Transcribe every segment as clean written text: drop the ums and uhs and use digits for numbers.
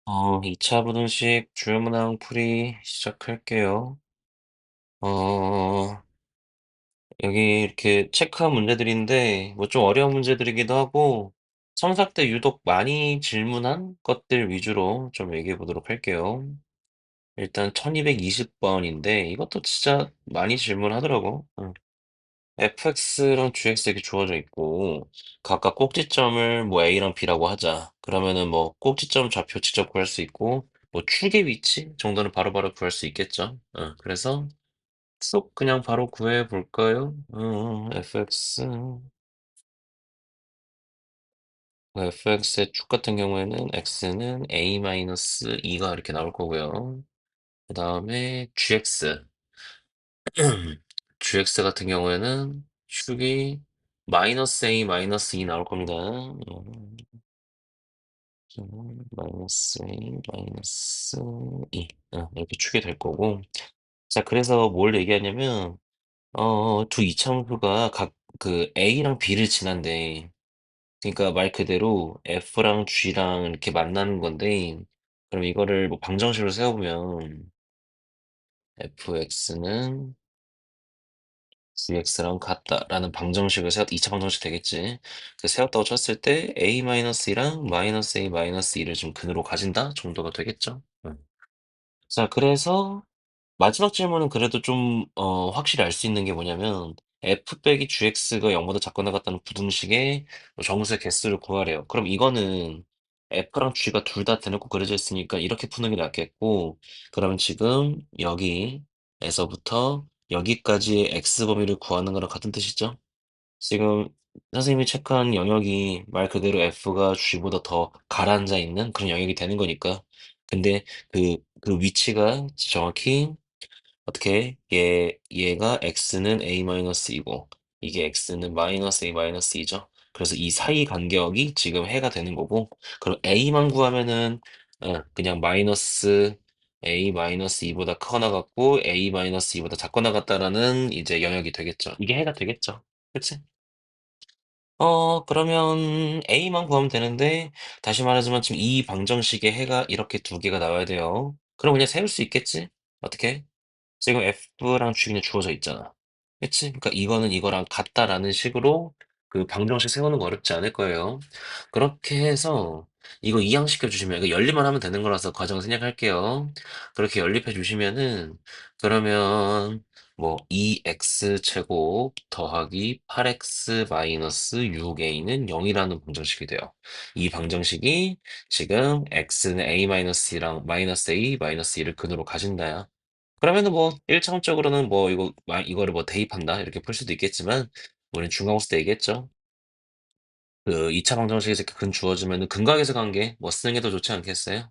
2차 부등식 주요 문항 풀이 시작할게요. 어, 여기 이렇게 체크한 문제들인데, 뭐 좀 어려운 문제들이기도 하고, 첨삭 때 유독 많이 질문한 것들 위주로 좀 얘기해 보도록 할게요. 일단 1220번인데, 이것도 진짜 많이 질문하더라고. fx랑 gx 이렇게 주어져 있고, 각각 꼭지점을 뭐 a랑 b라고 하자. 그러면은 뭐 꼭지점 좌표 직접 구할 수 있고, 뭐 축의 위치 정도는 바로바로 구할 수 있겠죠. 그래서 쏙 그냥 바로 구해 볼까요? fx의 축 같은 경우에는 x는 a-2가 이렇게 나올 거고요. 그 다음에 gx. gx 같은 경우에는 축이 마이너스 a 마이너스 2 나올 겁니다. 마이너스 a 마이너스 2 이렇게 축이 될 거고. 자, 그래서 뭘 얘기하냐면 두 이차함수가 각 그 a랑 b를 지난대. 그러니까 말 그대로 f랑 g랑 이렇게 만나는 건데, 그럼 이거를 뭐 방정식으로 세워보면 fx는 gx랑 같다라는 방정식을 세웠 2차 방정식 되겠지. 그 세웠다고 쳤을 때 a-2랑 마이너스 a 마이너스 2를 좀 근으로 가진다 정도가 되겠죠. 자, 그래서 마지막 질문은 그래도 좀 확실히 알 수 있는 게 뭐냐면 f 빼기 gx가 0보다 작거나 같다는 부등식의 정수의 개수를 구하래요. 그럼 이거는 f랑 g가 둘 다 대놓고 그려져 있으니까 이렇게 푸는 게 낫겠고, 그러면 지금 여기에서부터 여기까지의 x 범위를 구하는 거랑 같은 뜻이죠? 지금 선생님이 체크한 영역이 말 그대로 f가 g보다 더 가라앉아 있는 그런 영역이 되는 거니까. 근데 그 위치가 정확히 어떻게 얘가 x는 a-2고 이게 x는 마이너스 a-2죠. 그래서 이 사이 간격이 지금 해가 되는 거고, 그럼 a만 구하면은 그냥 마이너스 a-2보다 크거나 같고 a-2보다 작거나 같다라는 이제 영역이 되겠죠. 이게 해가 되겠죠. 그치? 그러면 A만 구하면 되는데, 다시 말하지만 지금 이 방정식의 해가 이렇게 두 개가 나와야 돼요. 그럼 그냥 세울 수 있겠지? 어떻게? 지금 F랑 G 그냥 주어져 있잖아. 그치? 그러니까 이거는 이거랑 같다라는 식으로 그 방정식 세우는 거 어렵지 않을 거예요. 그렇게 해서 이거 이항시켜 주시면, 이거 연립만 하면 되는 거라서 과정 생략할게요. 그렇게 연립해 주시면은, 그러면 뭐 2x 제곱 더하기 8x 마이너스 6a는 0이라는 방정식이 돼요. 이 방정식이 지금 x는 a 마이너스 2랑 마이너스 a 마이너스 2를 근으로 가진다야. 그러면은 뭐 일차원적으로는 뭐 이거를 뭐 대입한다 이렇게 풀 수도 있겠지만, 우리는 중간고사 때 얘기했죠. 그 2차 방정식에서 이렇게 근 주어지면은 근각에서 관계 뭐 쓰는 게 더 좋지 않겠어요?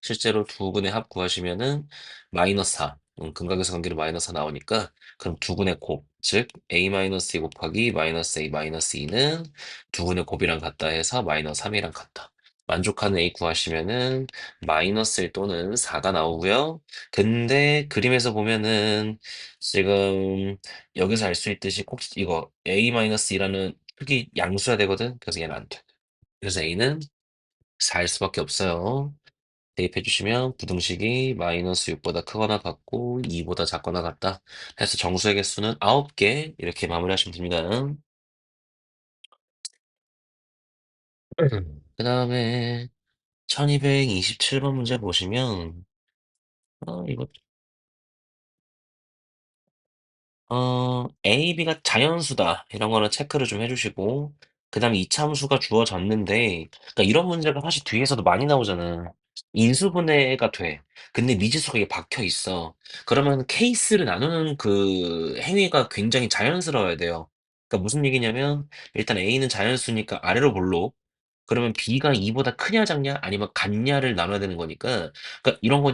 실제로 두 근의 합 구하시면은 마이너스 4. 근각에서 관계로 마이너스 4 나오니까, 그럼 두 근의 곱, 즉 a-2 곱하기 마이너스 a 마이너스 2는 두 근의 곱이랑 같다 해서 마이너스 3이랑 같다. 만족하는 a 구하시면은 마이너스 1 또는 4가 나오고요. 근데 그림에서 보면은 지금 여기서 알 수 있듯이 꼭 이거 a-2라는 크기 양수야 되거든. 그래서 얘는 안 돼. 그래서 a는 4일 수밖에 없어요. 대입해 주시면 부등식이 마이너스 6보다 크거나 같고 2보다 작거나 같다 해서 정수의 개수는 9개 이렇게 마무리하시면 됩니다. 그 다음에 1227번 문제 보시면 이거 A, B가 자연수다. 이런 거는 체크를 좀 해주시고, 그 다음에 이차함수가 주어졌는데, 그러니까 이런 문제가 사실 뒤에서도 많이 나오잖아. 인수분해가 돼. 근데 미지수가 이게 박혀 있어. 그러면 케이스를 나누는 그 행위가 굉장히 자연스러워야 돼요. 그러니까 무슨 얘기냐면, 일단 A는 자연수니까 아래로 볼록. 그러면 B가 2보다 크냐 작냐 아니면 같냐를 나눠야 되는 거니까, 그러니까 이런 거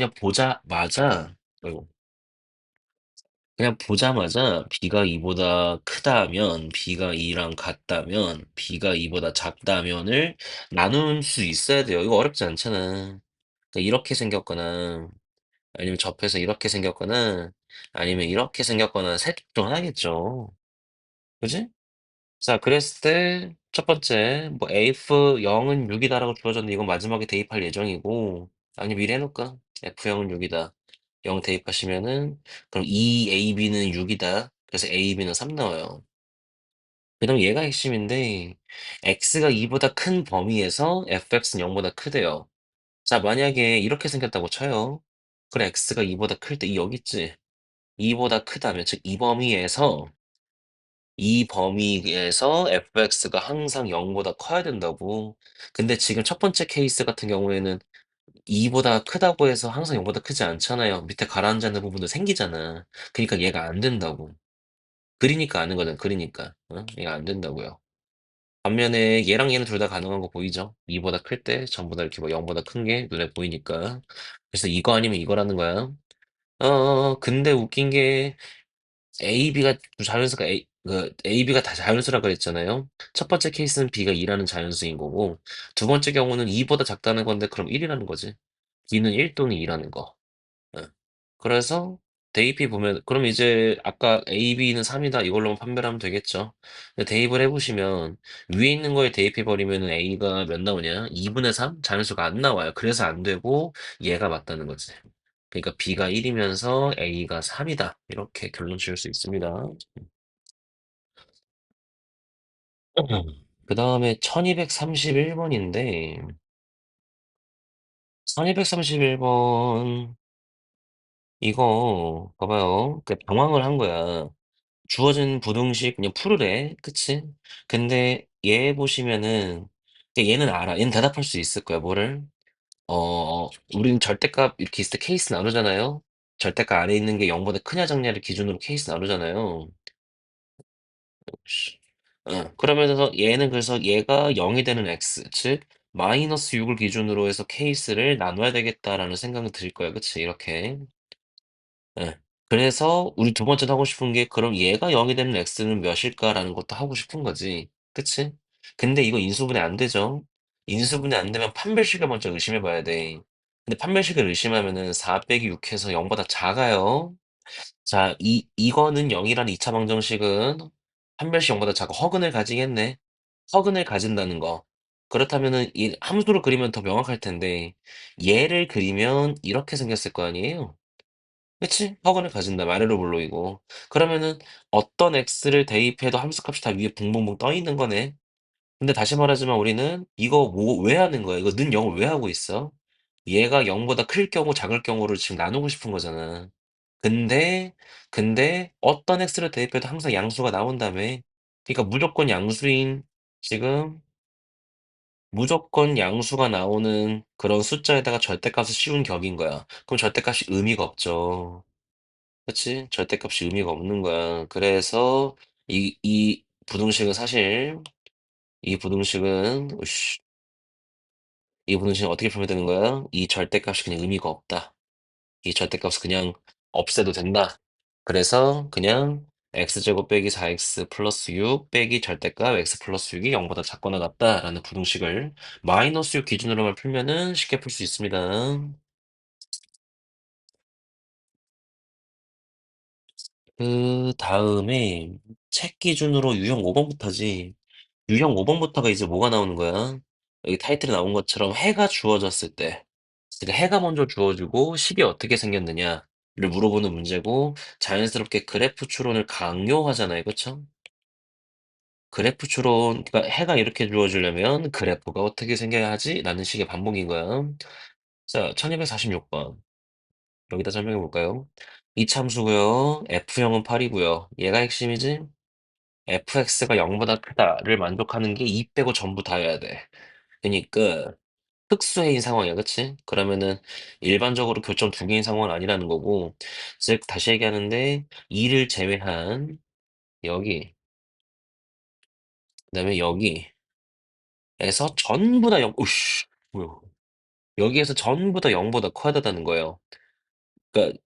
그냥 보자마자, B가 2보다 크다면, B가 2랑 같다면, B가 2보다 작다면을 나눌 수 있어야 돼요. 이거 어렵지 않잖아. 그러니까 이렇게 생겼거나, 아니면 접해서 이렇게 생겼거나, 아니면 이렇게 생겼거나, 셋 중 하나겠죠. 그지? 자, 그랬을 때, 첫 번째, 뭐, AF 0은 6이다라고 주어졌는데, 이건 마지막에 대입할 예정이고, 아니 미리 해 놓을까? F형은 6이다. 0 대입하시면은 그럼 2AB는 6이다. 그래서 AB는 3 나와요. 그다음 얘가 핵심인데 x가 2보다 큰 범위에서 fx는 0보다 크대요. 자, 만약에 이렇게 생겼다고 쳐요. 그래, x가 2보다 클 때 이 여기 있지? 2보다 크다면 즉 이 범위에서 fx가 항상 0보다 커야 된다고. 근데 지금 첫 번째 케이스 같은 경우에는 2보다 크다고 해서 항상 0보다 크지 않잖아요. 밑에 가라앉아 있는 부분도 생기잖아. 그러니까 얘가 안 된다고. 그리니까 아는 거잖아. 그리니까. 어? 얘가 안 된다고요. 반면에 얘랑 얘는 둘 다 가능한 거 보이죠? 2보다 클 때 전부 다 이렇게 뭐 0보다 큰 게 눈에 보이니까. 그래서 이거 아니면 이거라는 거야. 근데 웃긴 게 AB가 자연수가 AB가 다 자연수라 그랬잖아요. 첫 번째 케이스는 B가 2라는 자연수인 거고, 두 번째 경우는 2보다 작다는 건데, 그럼 1이라는 거지. B는 1 또는 2라는 거. 예. 그래서 대입해 보면 그럼 이제 아까 A, B는 3이다 이걸로만 판별하면 되겠죠. 근데 대입을 해보시면 위에 있는 거에 대입해 버리면 A가 몇 나오냐? 2분의 3? 자연수가 안 나와요. 그래서 안 되고 얘가 맞다는 거지. 그러니까 B가 1이면서 A가 3이다. 이렇게 결론 지을 수 있습니다. 그 다음에 1231번인데 1231번 이거 봐봐요. 그 방황을 한 거야. 주어진 부등식 그냥 풀으래. 그치? 근데 얘 보시면은 근데 얘는 알아. 얘는 대답할 수 있을 거야. 뭐를? 우리는 절대값 이렇게 있을 때 케이스 나누잖아요. 절대값 안에 있는 게 0보다 크냐 작냐를 기준으로 케이스 나누잖아요. 씨. 그러면서 얘는 그래서 얘가 0이 되는 x, 즉 마이너스 6을 기준으로 해서 케이스를 나눠야 되겠다라는 생각이 들 거야. 그치? 이렇게. 예. 그래서 우리 두 번째로 하고 싶은 게 그럼 얘가 0이 되는 x는 몇일까라는 것도 하고 싶은 거지. 그치? 근데 이거 인수분해 안 되죠. 인수분해 안 되면 판별식을 먼저 의심해 봐야 돼. 근데 판별식을 의심하면은 4 빼기 6 해서 0보다 작아요. 자, 이거는 0이라는 2차 방정식은 판별식 0보다 작고 허근을 가지겠네. 허근을 가진다는 거. 그렇다면은 이 함수로 그리면 더 명확할 텐데 얘를 그리면 이렇게 생겼을 거 아니에요. 그치? 허근을 가진다. 아래로 볼록이고. 그러면은 어떤 x를 대입해도 함수값이 다 위에 붕붕붕 떠 있는 거네. 근데 다시 말하지만 우리는 이거 뭐 왜 하는 거야? 이거 는 0을 왜 하고 있어? 얘가 0보다 클 경우 작을 경우를 지금 나누고 싶은 거잖아. 근데 어떤 x를 대입해도 항상 양수가 나온다며. 그러니까 무조건 양수가 나오는 그런 숫자에다가 절대값을 씌운 격인 거야. 그럼 절대값이 의미가 없죠. 그치? 절대값이 의미가 없는 거야. 그래서 이 부등식은 으쌰, 이 부등식은 어떻게 표현되는 거야? 이 절대값이 그냥 의미가 없다. 이 절대값은 그냥 없애도 된다. 그래서 그냥 x제곱 빼기 4x 플러스 6 빼기 절대값 x 플러스 6이 0보다 작거나 같다라는 부등식을 마이너스 6 기준으로만 풀면은 쉽게 풀 수 있습니다. 그 다음에 책 기준으로 유형 5번부터지. 유형 5번부터가 이제 뭐가 나오는 거야? 여기 타이틀에 나온 것처럼 해가 주어졌을 때. 그러니까 해가 먼저 주어지고 식이 어떻게 생겼느냐를 물어보는 문제고 자연스럽게 그래프 추론을 강요하잖아요. 그쵸? 그래프 추론, 그러니까 해가 이렇게 주어지려면 그래프가 어떻게 생겨야 하지? 라는 식의 반복인 거야. 자, 1246번. 여기다 설명해 볼까요? 이참수고요. F형은 8이고요. 얘가 핵심이지? fx가 0보다 크다를 만족하는 게 2 빼고 전부 다여야 돼. 그니까 특수해인 상황이야, 그치? 그러면은 일반적으로 교점 두 개인 상황은 아니라는 거고, 즉 다시 얘기하는데 2를 제외한 여기, 그다음에 여기에서 전부 다 0, 우씨, 뭐야? 여기에서 전부 다 0보다 커야 된다는 거예요. 그러니까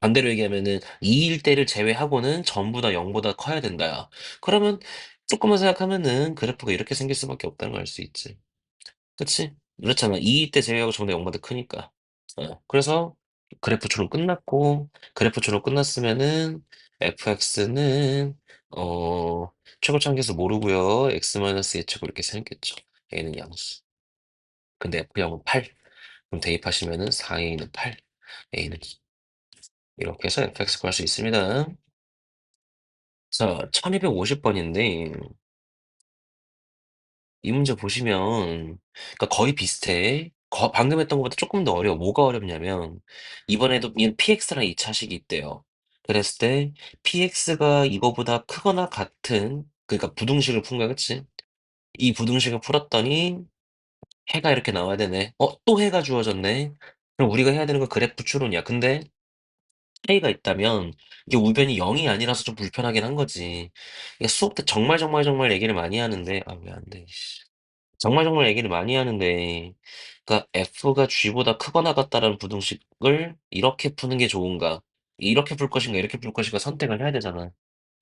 반대로 얘기하면은 2일 때를 제외하고는 전부 다 0보다 커야 된다. 그러면 조금만 생각하면은 그래프가 이렇게 생길 수밖에 없다는 걸 알 수 있지. 그치? 그렇잖아. 2일 때 제외하고 전부 다 0보다 크니까. 그래서 그래프 추론 끝났고, 그래프 추론 끝났으면은 fx는 최고차함계수 모르고요. x-예측으로 이렇게 생겼겠죠. 얘는 양수. 근데 f0은 8. 그럼 대입하시면은 4a는 8, a는 2. 이렇게 해서 fx 구할 수 있습니다. 자, 1250번인데 이 문제 보시면 그러니까 거의 비슷해. 방금 했던 것보다 조금 더 어려워. 뭐가 어렵냐면 이번에도 얘는 px랑 2차식이 있대요. 그랬을 때 px가 이거보다 크거나 같은 그러니까 부등식을 푼 거야, 그치? 이 부등식을 풀었더니 해가 이렇게 나와야 되네. 또 해가 주어졌네. 그럼 우리가 해야 되는 건 그래프 추론이야. 근데 차이가 있다면 이게 우변이 0이 아니라서 좀 불편하긴 한 거지. 이게 수업 때 정말 정말 정말 얘기를 많이 하는데 아, 왜 안 돼, 씨. 정말 정말 얘기를 많이 하는데 그러니까 F가 G보다 크거나 같다라는 부등식을 이렇게 푸는 게 좋은가? 이렇게 풀 것인가 이렇게 풀 것인가 선택을 해야 되잖아.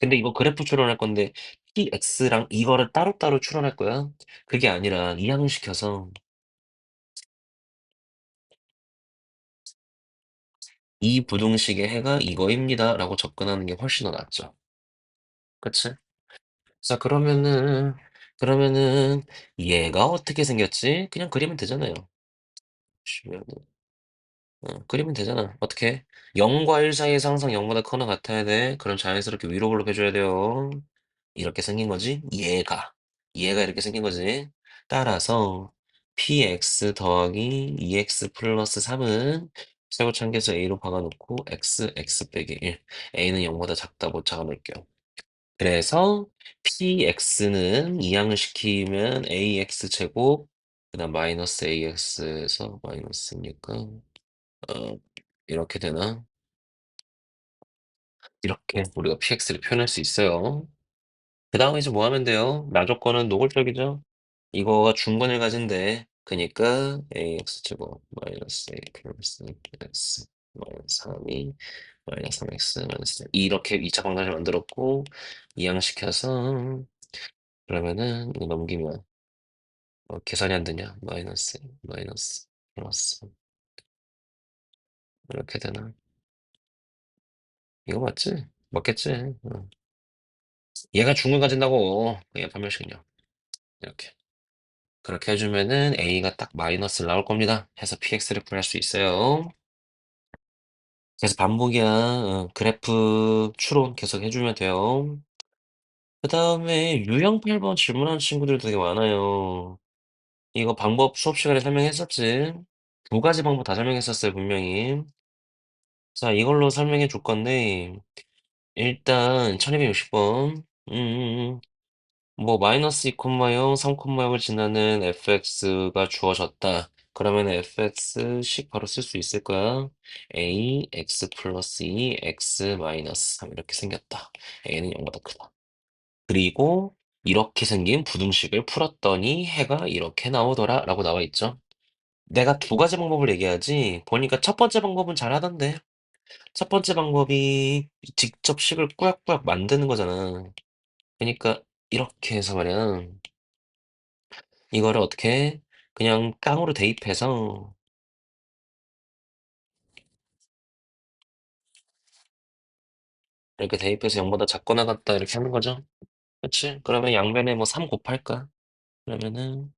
근데 이거 그래프 추론할 건데 PX랑 이거를 따로따로 추론할 거야? 그게 아니라 이항시켜서 이 부등식의 해가 이거입니다라고 접근하는 게 훨씬 더 낫죠. 그치? 자, 그러면은 얘가 어떻게 생겼지? 그냥 그리면 되잖아요. 그리면 되잖아. 어떻게? 0과 1 사이의 상상 0보다 크거나 같아야 돼. 그럼 자연스럽게 위로 블록해줘야 돼요. 이렇게 생긴 거지? 얘가 이렇게 생긴 거지? 따라서 px 더하기 2x 플러스 3은 세로창계수 a로 박아놓고 x 빼기 1. a는 0보다 작다고 적어놓을게요. 그래서 px는 이항을 시키면 ax 제곱 그다음 마이너스 ax에서 마이너스니까 어 이렇게 되나? 이렇게 우리가 px를 표현할 수 있어요. 그다음에 이제 뭐 하면 돼요? 나조건은 노골적이죠? 이거가 중건을 가진대. 그니까 ax 제곱 마이너스 a 플러스 x 마이너스 3이 마이너스 3x 마이너스 이렇게 2차 방정식을 만들었고 이항시켜서 그러면은 이거 넘기면 계산이 안 되냐? 마이너스 플러스 이렇게 되나? 이거 맞지? 맞겠지? 얘가 중을 가진다고 얘 판별식은요. 이렇게 그렇게 해주면은 a가 딱 마이너스를 나올 겁니다. 해서 px를 구할 수 있어요. 그래서 반복이야. 그래프 추론 계속 해주면 돼요. 그 다음에 유형 8번 질문하는 친구들도 되게 많아요. 이거 방법 수업 시간에 설명했었지? 두 가지 방법 다 설명했었어요, 분명히. 자, 이걸로 설명해 줄 건데, 일단, 1260번. 뭐, 마이너스 2, 0, 3, 0을 지나는 fx가 주어졌다. 그러면 fx식 바로 쓸 수 있을 거야. a, x 플러스 2, x 마이너스 3 이렇게 생겼다. a는 0보다 크다. 그리고 이렇게 생긴 부등식을 풀었더니 해가 이렇게 나오더라 라고 나와 있죠. 내가 두 가지 방법을 얘기하지, 보니까 첫 번째 방법은 잘하던데. 첫 번째 방법이 직접 식을 꾸역꾸역 만드는 거잖아. 그러니까 이렇게 해서 말이야. 이거를 어떻게 해? 그냥 깡으로 대입해서 이렇게 대입해서 0보다 작거나 같다 이렇게 하는 거죠. 그치? 그러면 양변에 뭐 3 곱할까? 그러면은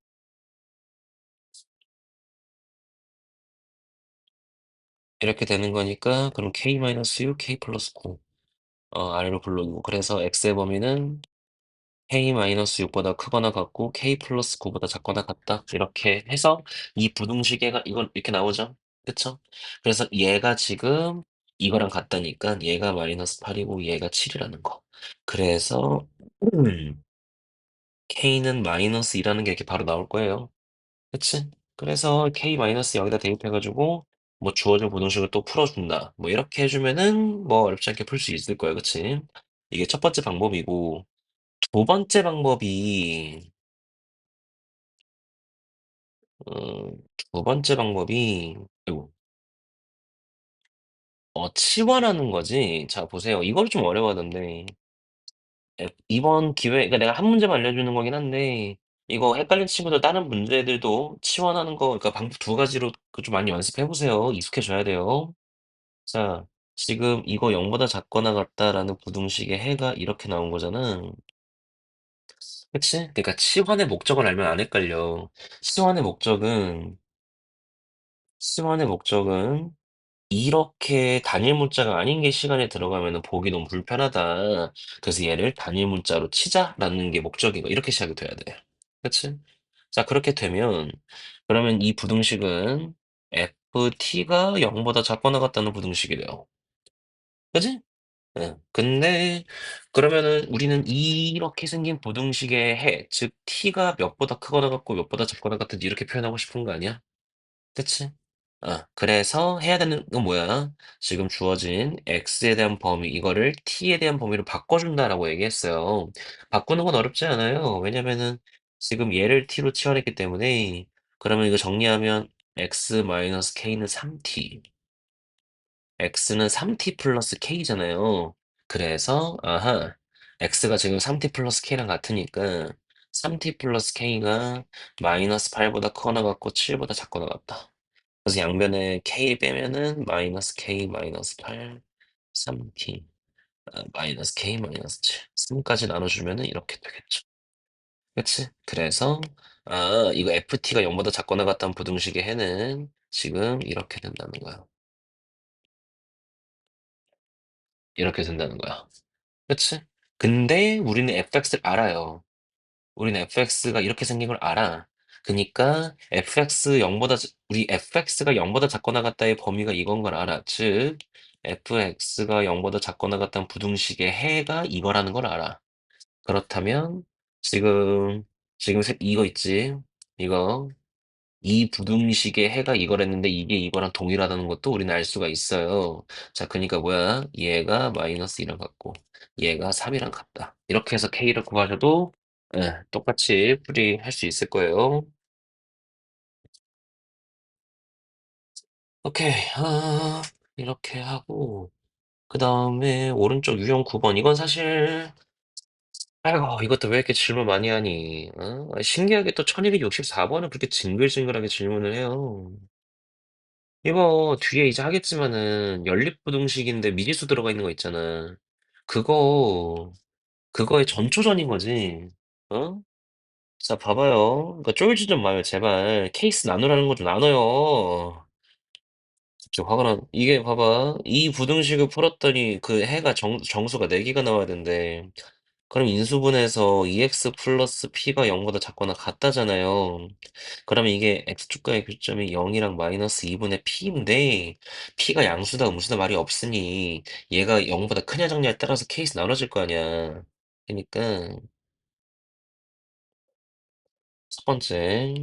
이렇게 되는 거니까 그럼 k-6, k 플러스 9 아래로 불러오고 그래서 x의 범위는 k-6보다 크거나 같고 k 플러스 9보다 작거나 같다. 이렇게 해서 이 부등식에가 이건 이렇게 나오죠. 그쵸? 그래서 얘가 지금 이거랑 같다니까 얘가 마이너스 8이고 얘가 7이라는 거. 그래서 k는 마이너스 2라는 게 이렇게 바로 나올 거예요. 그치? 그래서 k 마이너스 여기다 대입해가지고 뭐 주어진 부등식을 또 풀어준다. 뭐 이렇게 해주면은 뭐 어렵지 않게 풀 수 있을 거예요. 그치? 이게 첫 번째 방법이고 두 번째 방법이 두 번째 방법이 아이고 치환하는 거지. 자 보세요. 이걸 좀 어려워하던데 이번 기회 그러니까 내가 한 문제만 알려주는 거긴 한데 이거 헷갈리는 친구들 다른 문제들도 치환하는 거 그러니까 방법 두 가지로 그 좀 많이 연습해 보세요. 익숙해져야 돼요. 자 지금 이거 0보다 작거나 같다라는 부등식의 해가 이렇게 나온 거잖아. 그치? 그러니까 치환의 목적을 알면 안 헷갈려. 치환의 목적은 시간의 목적은 이렇게 단일 문자가 아닌 게 시간에 들어가면은 보기 너무 불편하다. 그래서 얘를 단일 문자로 치자라는 게 목적이고 이렇게 시작이 돼야 돼. 그치? 자, 그렇게 되면 그러면 이 부등식은 ft가 0보다 작거나 같다는 부등식이 돼요. 그지? 예. 근데 그러면은 우리는 이렇게 생긴 부등식의 해, 즉 t가 몇보다 크거나 같고 몇보다 작거나 같은지 이렇게 표현하고 싶은 거 아니야? 그치? 그래서 해야 되는 건 뭐야? 지금 주어진 x에 대한 범위, 이거를 t에 대한 범위로 바꿔준다라고 얘기했어요. 바꾸는 건 어렵지 않아요. 왜냐면은 지금 얘를 t로 치환했기 때문에 그러면 이거 정리하면 x-k는 3t, x는 3t 플러스 k잖아요. 그래서 x가 지금 3t 플러스 k랑 같으니까 3t 플러스 k가 마이너스 8보다 크거나 같고 7보다 작거나 같다. 그래서 양변에 k 빼면은 마이너스 k 마이너스 8, 3t, 마이너스 k 마이너스 7, 3까지 나눠주면은 이렇게 되겠죠. 그치? 그래서 이거 ft가 0보다 작거나 같다는 부등식의 해는 지금 이렇게 된다는 거야. 이렇게 된다는 거야. 그치? 근데 우리는 fx를 알아요. 우리는 fx가 이렇게 생긴 걸 알아. 그니까 fx 0보다 우리 fx가 0보다 작거나 같다의 범위가 이건 걸 알아. 즉 fx가 0보다 작거나 같다는 부등식의 해가 이거라는 걸 알아. 그렇다면 지금 이거 있지? 이거 이 부등식의 해가 이거랬는데 이게 이거랑 동일하다는 것도 우리는 알 수가 있어요. 자, 그러니까 뭐야? 얘가 마이너스 2랑 같고 얘가 3이랑 같다. 이렇게 해서 K를 구하셔도 똑같이 풀이할 수 있을 거예요. 오케이. 이렇게 하고 그 다음에 오른쪽 유형 9번 이건 사실 아이고 이것도 왜 이렇게 질문 많이 하니? 신기하게 또 1264번은 그렇게 징글징글하게 질문을 해요. 이거 뒤에 이제 하겠지만은 연립부등식인데 미지수 들어가 있는 거 있잖아. 그거 그거의 전초전인 거지. 어? 자, 봐봐요. 그러니까 쫄지 좀 마요, 제발. 케이스 나누라는 거 좀 나눠요. 좀 화가 나. 이게 봐봐. 이 부등식을 풀었더니 그 해가 정수가 4개가 나와야 된대. 그럼 인수분해서 2x 플러스 p가 0보다 작거나 같다잖아요. 그러면 이게 x축과의 교점이 0이랑 마이너스 2분의 p인데 p가 양수다 음수다 말이 없으니 얘가 0보다 크냐 작냐에 따라서 케이스 나눠질 거 아니야. 그러니까 첫 번째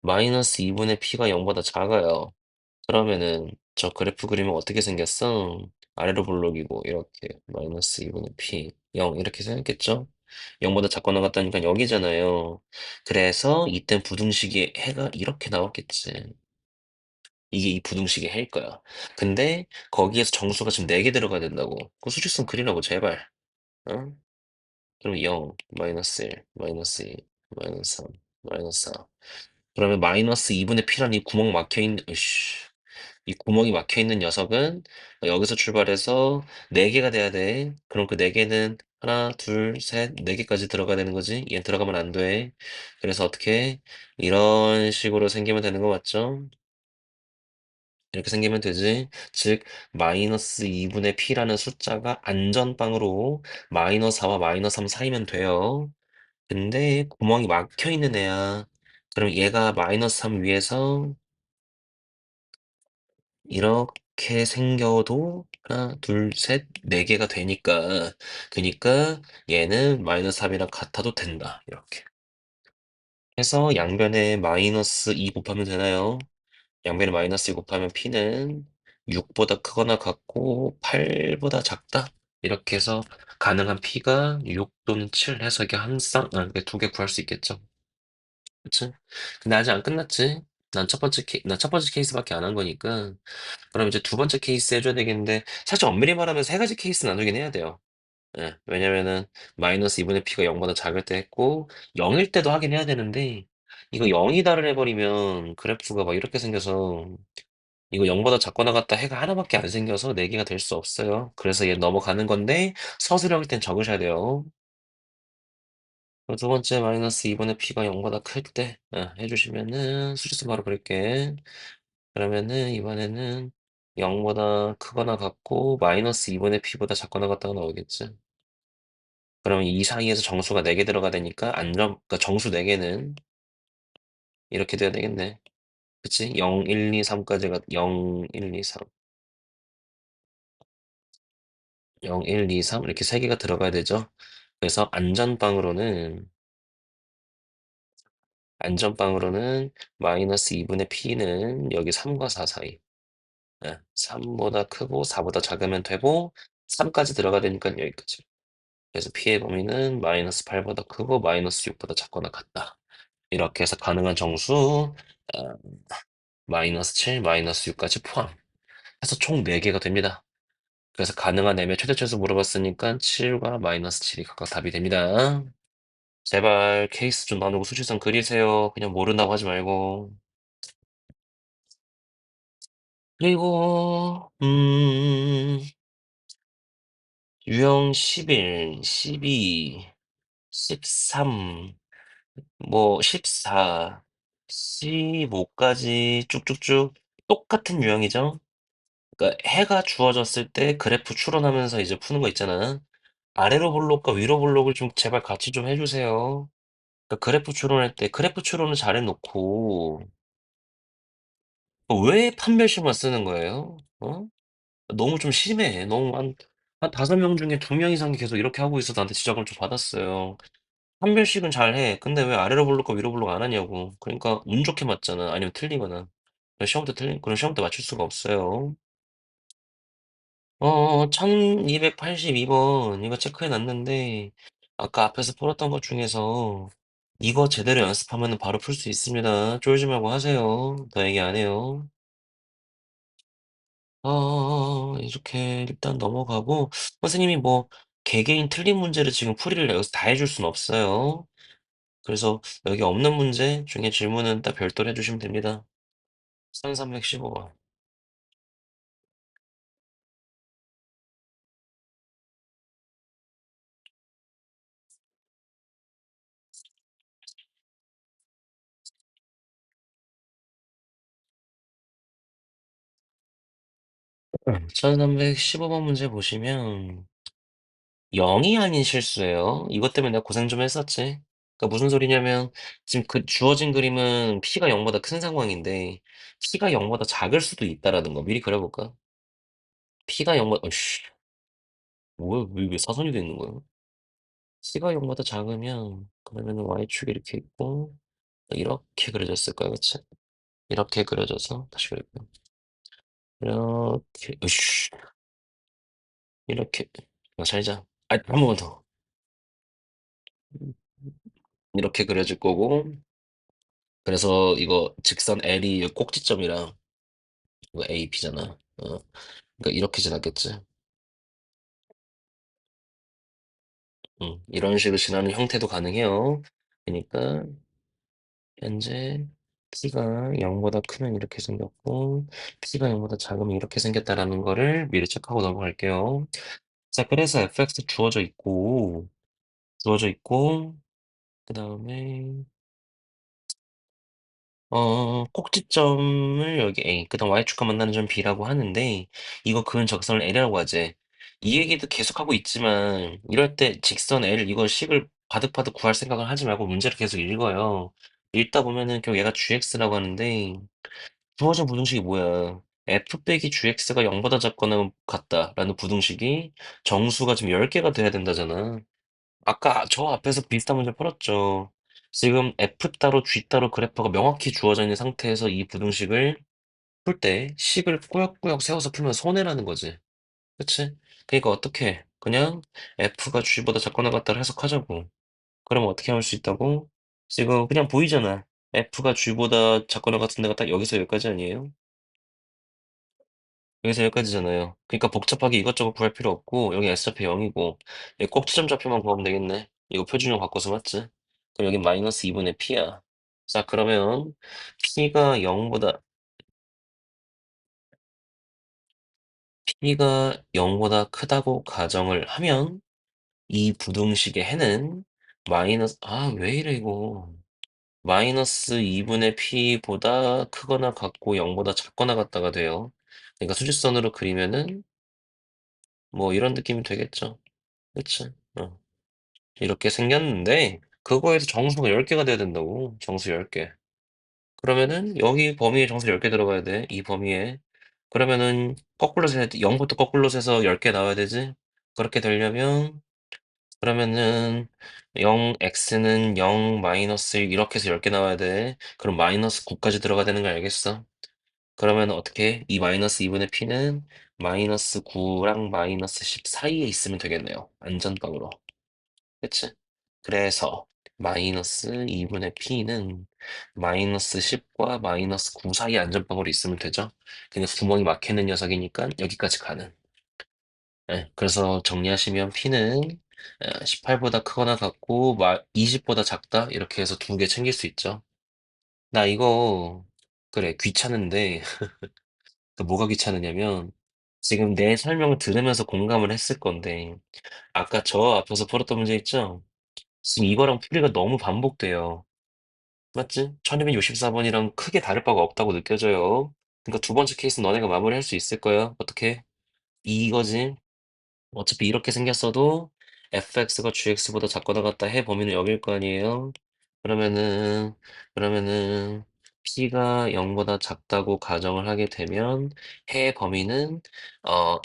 마이너스 2분의 p가 0보다 작아요. 그러면은 저 그래프 그리면 어떻게 생겼어? 아래로 볼록이고 이렇게 마이너스 2분의 p 0 이렇게 생겼겠죠? 0보다 작거나 같다니까 여기잖아요. 그래서 이땐 부등식의 해가 이렇게 나왔겠지. 이게 이 부등식의 해일 거야. 근데 거기에서 정수가 지금 4개 들어가야 된다고. 그 수직선 그리라고 제발. 어? 그럼 0, 마이너스 1, 마이너스 2, 마이너스 3, 마이너스 4. 그러면 마이너스 2분의 p란 이 구멍 막혀 있는, 으이씨. 이 구멍이 막혀 있는 녀석은 여기서 출발해서 4개가 돼야 돼. 그럼 그 4개는 하나, 둘, 셋, 4개까지 들어가야 되는 거지. 얘 들어가면 안 돼. 그래서 어떻게 이런 식으로 생기면 되는 거 맞죠? 이렇게 생기면 되지. 즉 마이너스 2분의 p라는 숫자가 안전빵으로 마이너스 4와 마이너스 3 사이면 돼요. 근데 구멍이 막혀 있는 애야. 그럼 얘가 마이너스 3 위에서 이렇게 생겨도 하나, 둘, 셋, 4개가 되니까 그니까 얘는 마이너스 3이랑 같아도 된다. 이렇게 해서 양변에 마이너스 2 곱하면 되나요? 양변에 마이너스 2 곱하면 p는 6보다 크거나 같고 8보다 작다. 이렇게 해서 가능한 p가 6 또는 7 해서 이게 한 쌍, 이렇게 2개 구할 수 있겠죠. 그치? 근데 아직 안 끝났지? 난 첫 번째 케이스밖에 안 한 거니까. 그럼 이제 두 번째 케이스 해줘야 되겠는데, 사실 엄밀히 말하면 세 가지 케이스 나누긴 해야 돼요. 예, 왜냐면은, 마이너스 2분의 p가 0보다 작을 때 했고, 0일 때도 하긴 해야 되는데, 이거 0이다를 해버리면, 그래프가 막 이렇게 생겨서, 이거 0보다 작거나 같다 해가 하나밖에 안 생겨서 4개가 될 수 없어요. 그래서 얘 넘어가는 건데, 서술형일 땐 적으셔야 돼요. 그두 번째 마이너스 2분의 p가 0보다 클 때 해주시면은 수직선 바로 그릴게. 그러면은 이번에는 0보다 크거나 같고 마이너스 2분의 p보다 작거나 같다가 나오겠지. 그러면 이 사이에서 정수가 4개 들어가 되니까 그러니까 정수 4개는 이렇게 돼야 되겠네. 그치? 0, 1, 2, 3까지가 0, 1, 2, 3, 0, 1, 2, 3 이렇게 3개가 들어가야 되죠. 그래서 안전빵으로는 마이너스 2분의 p는 여기 3과 4 사이. 3보다 크고 4보다 작으면 되고 3까지 들어가야 되니까 여기까지. 그래서 p의 범위는 마이너스 8보다 크고 마이너스 6보다 작거나 같다. 이렇게 해서 가능한 정수 어, 마이너스 7, 마이너스 6까지 포함해서 총 4개가 됩니다. 그래서 가능한 M의 최대차수 물어봤으니까 7과 마이너스 7이 각각 답이 됩니다. 제발 케이스 좀 나누고 수치상 그리세요. 그냥 모른다고 하지 말고. 그리고 유형 11, 12, 13, 뭐 14, 15까지 쭉쭉쭉 똑같은 유형이죠. 그러니까 해가 주어졌을 때 그래프 추론하면서 이제 푸는 거 있잖아. 아래로 볼록과 위로 볼록을 좀 제발 같이 좀 해주세요. 그러니까 그래프 추론할 때 그래프 추론을 잘 해놓고 왜 판별식만 쓰는 거예요? 어? 너무 좀 심해. 너무 한 5명 중에 2명 이상이 계속 이렇게 하고 있어 나한테 지적을 좀 받았어요. 판별식은 잘해. 근데 왜 아래로 볼록과 위로 볼록 안 하냐고. 그러니까 운 좋게 맞잖아. 아니면 틀리거나. 그럼 시험 때 맞출 수가 없어요. 1282번 이거 체크해 놨는데 아까 앞에서 풀었던 것 중에서 이거 제대로 연습하면 바로 풀 수 있습니다. 쫄지 말고 하세요. 더 얘기 안 해요. 이렇게 일단 넘어가고 선생님이 뭐 개개인 틀린 문제를 지금 풀이를 여기서 다 해줄 순 없어요. 그래서 여기 없는 문제 중에 질문은 딱 별도로 해주시면 됩니다. 1315번. 1315번 문제 보시면 0이 아닌 실수예요. 이것 때문에 내가 고생 좀 했었지. 그러니까 무슨 소리냐면 지금 그 주어진 그림은 P가 0보다 큰 상황인데 P가 0보다 작을 수도 있다라는 거 미리 그려볼까? P가 0보다 뭐야 왜 사선이 돼 있는 거야? P가 0보다 작으면 그러면은 Y축이 이렇게 있고 이렇게 그려졌을 거야, 그치? 이렇게 그려져서 다시 그릴게요. 이렇게 이렇게 살자. 한 번만 더. 이렇게 그려질 거고 그래서 이거 직선 L이 꼭지점이랑 이거 AP잖아. 그러니까 이렇게 지났겠지. 이런 식으로 지나는 형태도 가능해요. 그러니까 현재 P가 0보다 크면 이렇게 생겼고 P가 0보다 작으면 이렇게 생겼다라는 거를 미리 체크하고 넘어갈게요. 자, 그래서 fx 주어져 있고 그다음에 꼭지점을 여기 A, 그다음 Y축과 만나는 점 B라고 하는데 이거 그은 적선을 L이라고 하지. 이 얘기도 계속하고 있지만 이럴 때 직선 L 이거 식을 바득바득 구할 생각을 하지 말고 문제를 계속 읽어요. 읽다 보면은 결국 얘가 GX라고 하는데 주어진 부등식이 뭐야? F 빼기 GX가 0보다 작거나 같다라는 부등식이 정수가 지금 10개가 돼야 된다잖아. 아까 저 앞에서 비슷한 문제 풀었죠. 지금 F 따로 G 따로 그래프가 명확히 주어져 있는 상태에서 이 부등식을 풀 때 식을 꾸역꾸역 세워서 풀면 손해라는 거지. 그치? 그러니까 어떻게 해? 그냥 F가 G보다 작거나 같다를 해석하자고. 그러면 어떻게 할 수 있다고? 지금 그냥 보이잖아. F가 G보다 작거나 같은 데가 딱 여기서 여기까지 아니에요? 여기서 여기까지잖아요. 그러니까 복잡하게 이것저것 구할 필요 없고 여기 S좌표 0이고 여기 꼭지점 좌표만 구하면 되겠네. 이거 표준형 바꿔서 맞지? 그럼 여기 마이너스 2분의 P야. 자, 그러면 P가 0보다 크다고 가정을 하면 이 부등식의 해는 왜 이래 이거. 마이너스 2분의 p보다 크거나 같고 0보다 작거나 같다가 돼요. 그러니까 수직선으로 그리면은 뭐 이런 느낌이 되겠죠. 그치? 이렇게 생겼는데 그거에서 정수가 10개가 돼야 된다고. 정수 10개. 그러면은 여기 범위에 정수 10개 들어가야 돼. 이 범위에. 그러면은 거꾸로 세야 돼. 0부터 거꾸로 세서 10개 나와야 되지? 그렇게 되려면 그러면은 0x는 0 마이너스 1 이렇게 해서 10개 나와야 돼. 그럼 마이너스 9까지 들어가야 되는 거 알겠어? 그러면 어떻게? 이 마이너스 2분의 p는 마이너스 9랑 마이너스 10 사이에 있으면 되겠네요. 안전빵으로. 그치? 그래서 마이너스 2분의 p는 마이너스 10과 마이너스 9 사이 안전빵으로 있으면 되죠? 근데 구멍이 막히는 녀석이니까 여기까지 가는. 예, 그래서 정리하시면 p는 18보다 크거나 같고 20보다 작다 이렇게 해서 두 개 챙길 수 있죠. 나 이거 그래 귀찮은데 그 뭐가 귀찮으냐면 지금 내 설명을 들으면서 공감을 했을 건데 아까 저 앞에서 풀었던 문제 있죠? 지금 이거랑 풀이가 너무 반복돼요. 맞지? 1264번이랑 크게 다를 바가 없다고 느껴져요. 그러니까 두 번째 케이스는 너네가 마무리할 수 있을 거야. 어떻게? 이거지. 어차피 이렇게 생겼어도 fx가 gx보다 작거나 같다 해 범위는 여길 거 아니에요? 그러면은 그러면은 p가 0보다 작다고 가정을 하게 되면 해 범위는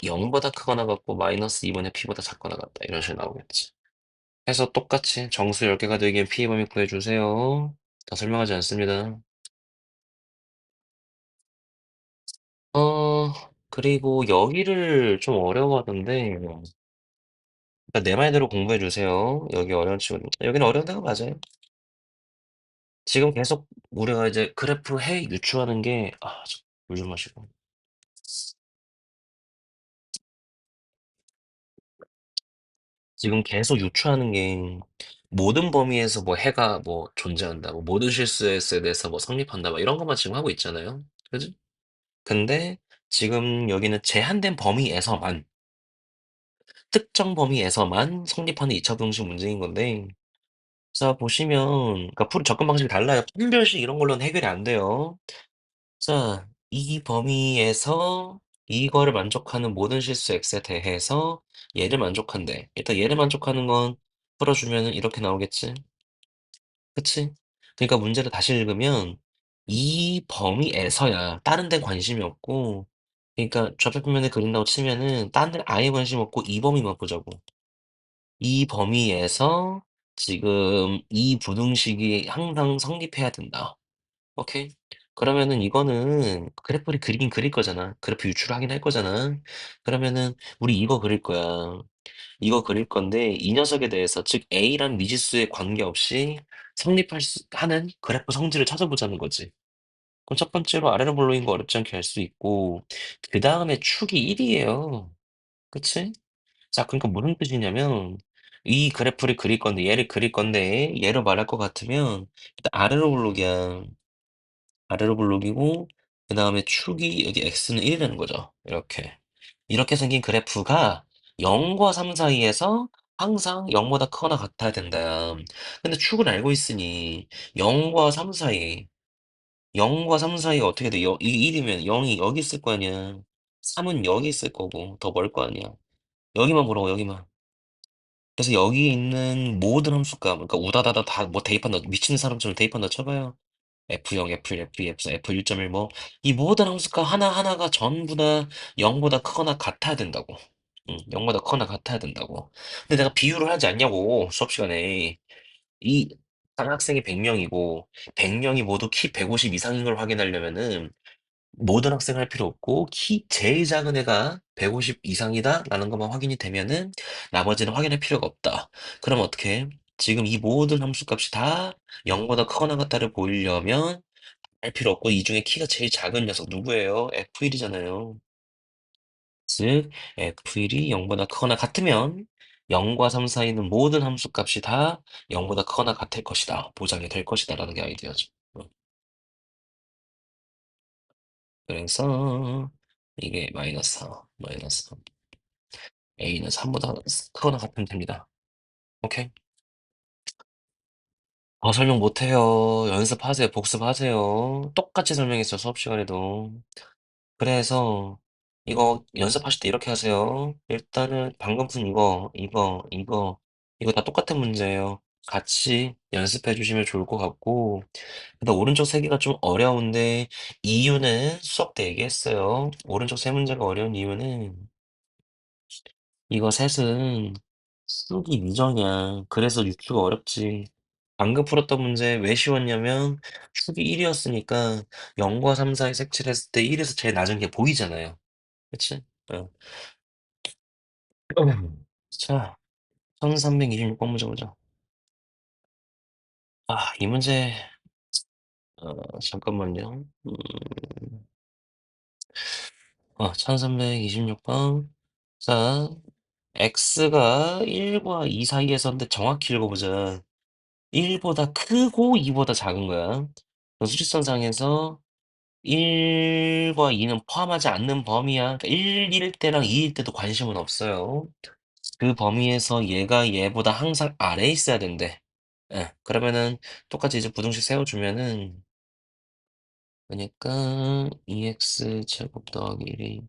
0보다 크거나 같고 마이너스 2분의 p보다 작거나 같다 이런 식으로 나오겠지. 해서 똑같이 정수 10개가 되기엔 p 범위 구해주세요. 더 설명하지 않습니다. 그리고 여기를 좀 어려워하던데 그러니까 내 말대로 공부해 주세요. 여기 어려운 친구 여기는 어려운 데가 맞아요. 지금 계속 우리가 이제 그래프 해 유추하는 게 물 좀 마시고. 지금 계속 유추하는 게 모든 범위에서 뭐 해가 뭐 존재한다. 뭐 모든 실수에 대해서 뭐 성립한다. 막 이런 것만 지금 하고 있잖아요. 그지? 근데 지금 여기는 제한된 범위에서만 특정 범위에서만 성립하는 2차 방식 문제인 건데 자 보시면 그러니까 풀이 접근 방식이 달라요. 판별식 이런 걸로는 해결이 안 돼요. 자, 이 범위에서 이거를 만족하는 모든 실수 x에 대해서 얘를 만족한대. 일단 얘를 만족하는 건 풀어주면은 이렇게 나오겠지? 그치? 그러니까 문제를 다시 읽으면 이 범위에서야 다른 데 관심이 없고 그러니까 좌표평면에 그린다고 치면은 딴 데 아예 관심 없고 이 범위만 보자고. 이 범위에서 지금 이 부등식이 항상 성립해야 된다. 오케이. 그러면은 이거는 그래프를 그리긴 그릴 거잖아. 그래프 유출을 하긴 할 거잖아. 그러면은 우리 이거 그릴 거야. 이거 그릴 건데 이 녀석에 대해서 즉 A랑 미지수에 관계없이 하는 그래프 성질을 찾아보자는 거지. 그럼 첫 번째로 아래로 볼록인 거 어렵지 않게 할 수 있고 그 다음에 축이 1이에요. 그치? 자, 그러니까 무슨 뜻이냐면 이 그래프를 그릴 건데 얘를 그릴 건데 얘로 말할 것 같으면 일단 아래로 볼록이야. 아래로 블록이고 그다음에 축이 여기 x는 1이라는 거죠. 이렇게. 이렇게 생긴 그래프가 0과 3 사이에서 항상 0보다 크거나 같아야 된다. 근데 축을 알고 있으니 0과 3 사이, 0과 3 사이에 어떻게 돼? 이게 1이면 0이 여기 있을 거 아니야. 3은 여기 있을 거고 더 멀 거 아니야. 여기만 보라고 여기만. 그래서 여기 있는 모든 함수값, 그러니까 우다다다 다 뭐 대입한다, 미치는 사람처럼 대입한다 쳐봐요. F0, F1, F2, F4, F1.1 뭐 이 모든 함수값 하나하나가 전부 다 0보다 크거나 같아야 된다고. 0보다 크거나 같아야 된다고. 근데 내가 비유를 하지 않냐고 수업 시간에 이 한 학생이 100명이고 100명이 모두 키 150 이상인 걸 확인하려면은 모든 학생 할 필요 없고 키 제일 작은 애가 150 이상이다라는 것만 확인이 되면은 나머지는 확인할 필요가 없다. 그럼 어떻게 해? 지금 이 모든 함수값이 다 0보다 크거나 같다를 보이려면 알 필요 없고 이 중에 키가 제일 작은 녀석 누구예요? F1이잖아요. 즉 F1이 0보다 크거나 같으면 0과 3 사이는 모든 함수값이 다 0보다 크거나 같을 것이다. 보장이 될 것이다 라는 게 아이디어죠. 그래서 이게 마이너스 4, 마이너스 3. A는 3보다 크거나 같으면 됩니다. 오케이? 더 설명 못해요. 연습하세요. 복습하세요. 똑같이 설명했어요, 수업 시간에도. 그래서 이거 연습하실 때 이렇게 하세요. 일단은 방금 푼 이거 다 똑같은 문제예요. 같이 연습해 주시면 좋을 것 같고, 근데 오른쪽 세 개가 좀 어려운데, 이유는 수업 때 얘기했어요. 오른쪽 세 문제가 어려운 이유는 이거 셋은 쓰기 미정이야. 그래서 유추가 어렵지. 방금 풀었던 문제 왜 쉬웠냐면 축이 1이었으니까 0과 3 사이 색칠했을 때 1에서 제일 낮은 게 보이잖아요. 그치? 어. 자, 1326번 문제 보자. 아, 이 문제, 잠깐만요. 1326번. 자, x가 1과 2 사이에서인데 정확히 읽어보자. 1보다 크고 2보다 작은 거야. 그 수직선상에서 1과 2는 포함하지 않는 범위야. 그러니까 1일 때랑 2일 때도 관심은 없어요. 그 범위에서 얘가 얘보다 항상 아래에 있어야 된대. 예, 그러면은 똑같이 이제 부등식 세워주면은 그러니까 2x 제곱 더하기 1이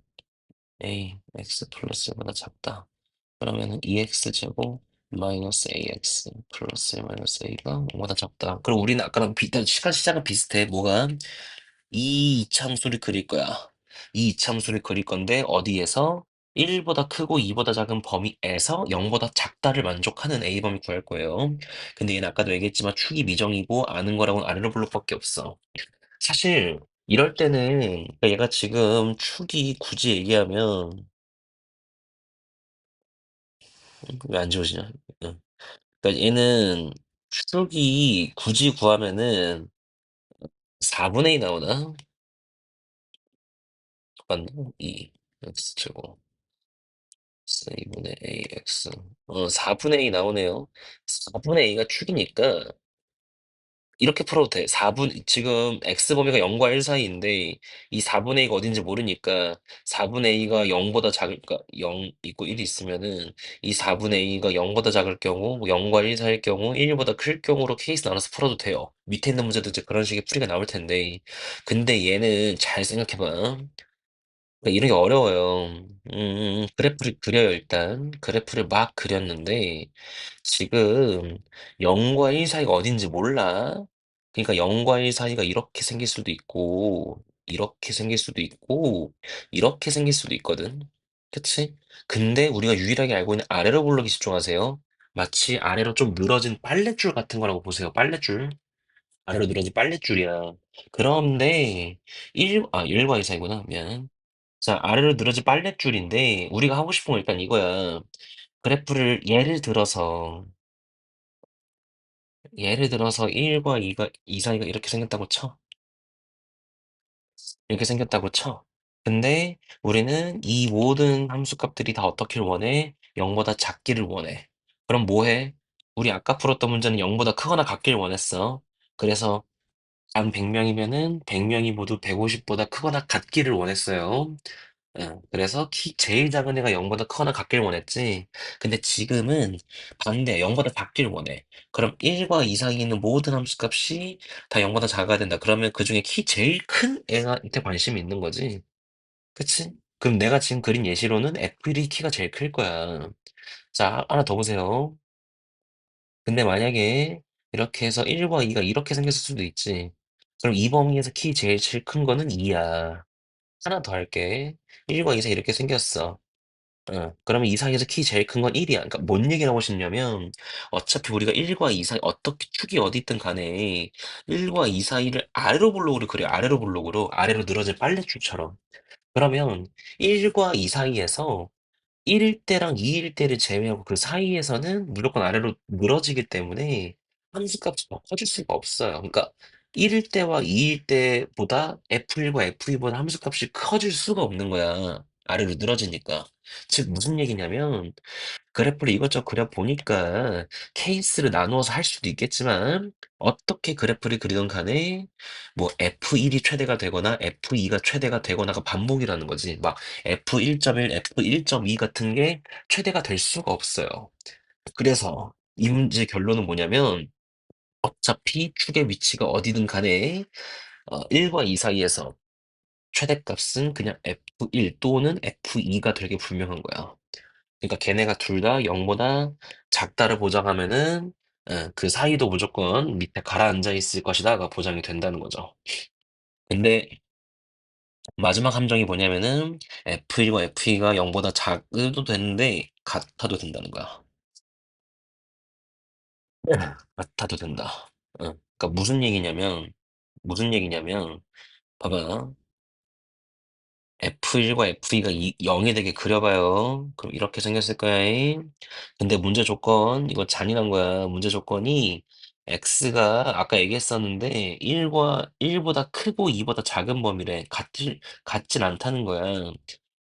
a x 플러스보다 작다. 그러면은 2x 제곱 마이너스 ax 플러스 마이너스 a가 5보다 작다. 그럼 우리는 아까랑 시간 시작은 비슷해. 뭐가? 이 이차함수를 그릴 거야. 이 이차함수를 그릴 건데 어디에서 1보다 크고 2보다 작은 범위에서 0보다 작다를 만족하는 A범위 구할 거예요. 근데 얘는 아까도 얘기했지만 축이 미정이고 아는 거라고는 아래로 블록밖에 없어. 사실 이럴 때는 그러니까 얘가 지금 축이 굳이 얘기하면 왜 안 지워지냐? 응. 그러니까 얘는 축이 굳이 구하면은 4분의 2 나오나? 맞나? 2 x제곱 2분의 ax 4분의 2 나오네요. 4분의 a가 축이니까 이렇게 풀어도 돼. 4분 지금 x 범위가 0과 1 사이인데 이 4분의 2가 어딘지 모르니까 4분의 2가 0보다 작을까 0 있고 1이 있으면은 이 4분의 2가 0보다 작을 경우 0과 1 사이일 경우 1보다 클 경우로 케이스 나눠서 풀어도 돼요. 밑에 있는 문제도 이제 그런 식의 풀이가 나올 텐데 근데 얘는 잘 생각해봐. 그러니까 이런 게 어려워요. 그래프를 그려요, 일단. 그래프를 막 그렸는데, 지금 0과 1 사이가 어딘지 몰라. 그러니까 0과 1 사이가 이렇게 생길 수도 있고, 이렇게 생길 수도 있고, 이렇게 생길 수도 있거든. 그치? 근데 우리가 유일하게 알고 있는 아래로 블록에 집중하세요. 마치 아래로 좀 늘어진 빨랫줄 같은 거라고 보세요. 빨랫줄. 아래로 늘어진 빨랫줄이야. 그런데 1과 2 사이구나. 미안. 자, 아래로 늘어진 빨랫줄인데 우리가 하고 싶은 건 일단 이거야. 그래프를 예를 들어서 1과 2가 2 사이가 이렇게 생겼다고 쳐. 이렇게 생겼다고 쳐. 근데 우리는 이 모든 함수값들이 다 어떻게를 원해? 0보다 작기를 원해. 그럼 뭐 해? 우리 아까 풀었던 문제는 0보다 크거나 같기를 원했어. 그래서 단 100명이면은 100명이 모두 150보다 크거나 같기를 원했어요. 응, 그래서 제일 작은 애가 0보다 크거나 같길 원했지. 근데 지금은 반대, 0보다 작길 원해. 그럼 1과 2 사이에 있는 모든 함수값이 다 0보다 작아야 된다. 그러면 그 중에 키 제일 큰 애가 이때 관심이 있는 거지. 그치? 그럼 내가 지금 그린 예시로는 F1이 키가 제일 클 거야. 자, 하나 더 보세요. 근데 만약에 이렇게 해서 1과 2가 이렇게 생겼을 수도 있지. 그럼 이 범위에서 키 제일 큰 거는 2야. 하나 더 할게. 1과 2사 이렇게 생겼어. 그러면 이 사이에서 키 제일 큰 건 1이야. 그러니까 뭔 얘기를 하고 싶냐면 어차피 우리가 1과 2 사이 어떻게 축이 어디 있든 간에 1과 2 사이를 아래로 블록으로 그려. 아래로 블록으로. 아래로 늘어진 빨랫줄처럼. 그러면 1과 2 사이에서 1일 때랑 2일 때를 제외하고 그 사이에서는 무조건 아래로 늘어지기 때문에 함수값이 더 커질 수가 없어요. 그러니까 1일 때와 2일 때보다 F1과 F2보다 함수값이 커질 수가 없는 거야. 아래로 늘어지니까. 즉 무슨 얘기냐면 그래프를 이것저것 그려보니까 케이스를 나누어서 할 수도 있겠지만 어떻게 그래프를 그리든 간에 뭐 F1이 최대가 되거나 F2가 최대가 되거나가 반복이라는 거지. 막 F1.1, F1.2 같은 게 최대가 될 수가 없어요. 그래서 이 문제 결론은 뭐냐면 어차피 축의 위치가 어디든 간에 1과 2 사이에서 최대값은 그냥 F1 또는 F2가 되게 분명한 거야. 그러니까 걔네가 둘 다 0보다 작다를 보장하면은 그 사이도 무조건 밑에 가라앉아 있을 것이다가 보장이 된다는 거죠. 근데 마지막 함정이 뭐냐면은 F1과 F2가 0보다 작아도 되는데 같아도 된다는 거야. 같아도 된다. 그러니까 무슨 얘기냐면 봐봐. F1과 F2가 0이 되게 그려봐요. 그럼 이렇게 생겼을 거야. 잉. 근데 문제 조건, 이거 잔인한 거야. 문제 조건이 x가 아까 얘기했었는데 1보다 크고 2보다 작은 범위래. 같진 않다는 거야.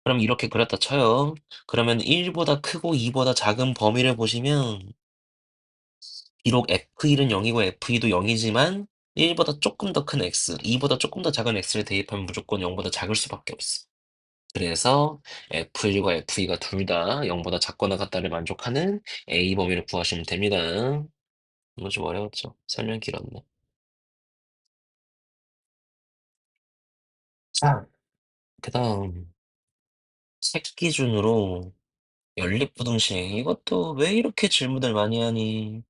그럼 이렇게 그렸다 쳐요. 그러면 1보다 크고 2보다 작은 범위를 보시면 비록 F1은 0이고 F2도 0이지만 1보다 조금 더 큰 x, 2보다 조금 더 작은 x를 대입하면 무조건 0보다 작을 수밖에 없어. 그래서 F1과 F2가 둘 다 0보다 작거나 같다를 만족하는 A 범위를 구하시면 됩니다. 이거 좀 어려웠죠? 설명 길었네. 자, 그다음 책 기준으로 연립부등식 이것도 왜 이렇게 질문을 많이 하니?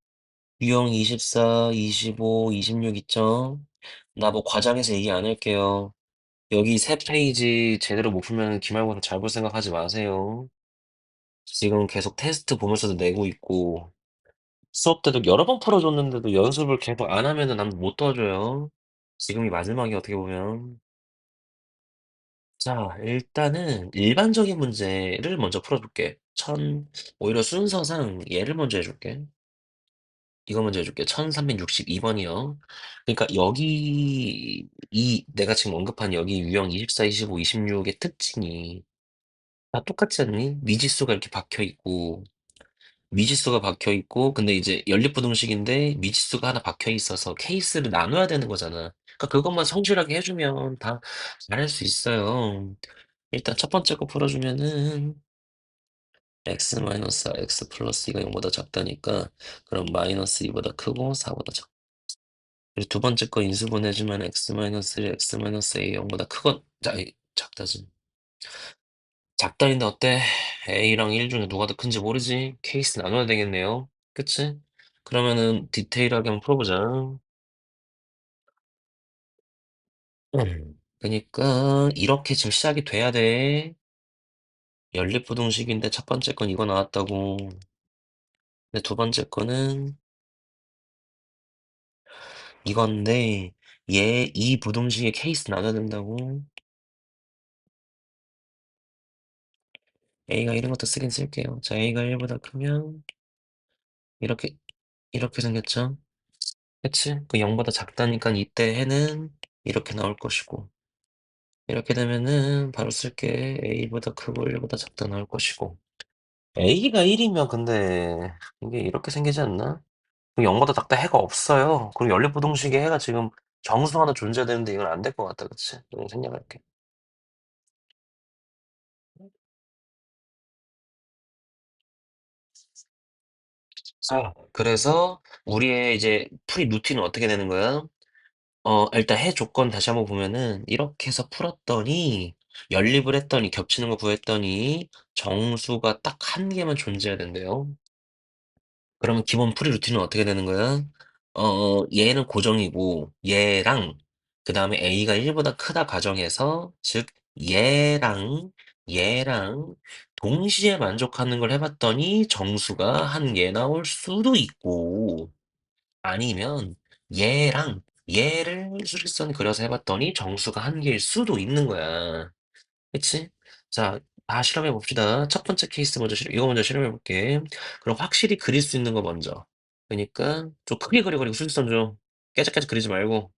유형 24, 25, 26 있죠? 나 뭐 과장해서 얘기 안 할게요. 여기 세 페이지 제대로 못 풀면 기말고사 잘 볼 생각하지 마세요. 지금 계속 테스트 보면서도 내고 있고 수업 때도 여러 번 풀어줬는데도 연습을 계속 안 하면은 난 못 도와줘요. 지금이 마지막이 어떻게 보면. 자, 일단은 일반적인 문제를 먼저 풀어줄게. 오히려 순서상 얘를 먼저 해줄게. 이거 먼저 해줄게. 1362번이요. 그러니까 여기, 내가 지금 언급한 여기 유형 24, 25, 26의 특징이 다 똑같지 않니? 미지수가 이렇게 박혀 있고, 미지수가 박혀 있고 근데 이제 연립부등식인데 미지수가 하나 박혀 있어서 케이스를 나눠야 되는 거잖아. 그러니까 그것만 성실하게 해주면 다 잘할 수 있어요. 일단 첫 번째 거 풀어주면은 x 마이너스 x 플러스 2가 0보다 작다니까 그럼 마이너스 2보다 크고 4보다 작. 그리고 두 번째 거 인수분 해주면 x 마이너스 1, x 마이너스 a 0보다 크건 작다지. 작다인데 어때? A랑 1 중에 누가 더 큰지 모르지? 케이스 나눠야 되겠네요. 그치? 그러면은 디테일하게 한번 풀어보자. 그러니까 이렇게 지금 시작이 돼야 돼. 연립부등식인데 첫 번째 건 이거 나왔다고. 근데 두 번째 거는 이건데 얘 이 부등식의 케이스 나눠야 된다고. A가 이런 것도 쓰긴 쓸게요. 자, A가 1보다 크면 이렇게 이렇게 생겼죠? 그치? 그 0보다 작다니까 이때 해는 이렇게 나올 것이고 이렇게 되면은 바로 쓸게 A보다 크고 1보다 작다 나올 것이고 A가 1이면 근데 이게 이렇게 생기지 않나? 0보다 작다 해가 없어요. 그리고 연립부등식의 해가 지금 정수 하나 존재되는데 이건 안 될 것 같다. 그치? 이건 생략할게. 자, 그래서 우리의 이제 풀이 루틴은 어떻게 되는 거야? 일단 해 조건 다시 한번 보면은 이렇게 해서 풀었더니 연립을 했더니 겹치는 거 구했더니 정수가 딱 한 개만 존재해야 된대요. 그러면 기본 풀이 루틴은 어떻게 되는 거야? 얘는 고정이고 얘랑 그다음에 A가 1보다 크다 가정해서 즉 얘랑 동시에 만족하는 걸 해봤더니 정수가 한 개 나올 수도 있고 아니면 얘랑 얘를 수직선 그려서 해봤더니 정수가 한 개일 수도 있는 거야. 그치? 자, 다 실험해 봅시다. 첫 번째 케이스 먼저 이거 먼저 실험해 볼게. 그럼 확실히 그릴 수 있는 거 먼저. 그러니까 좀 크게 그리고 수직선 좀 깨작깨작 그리지 말고.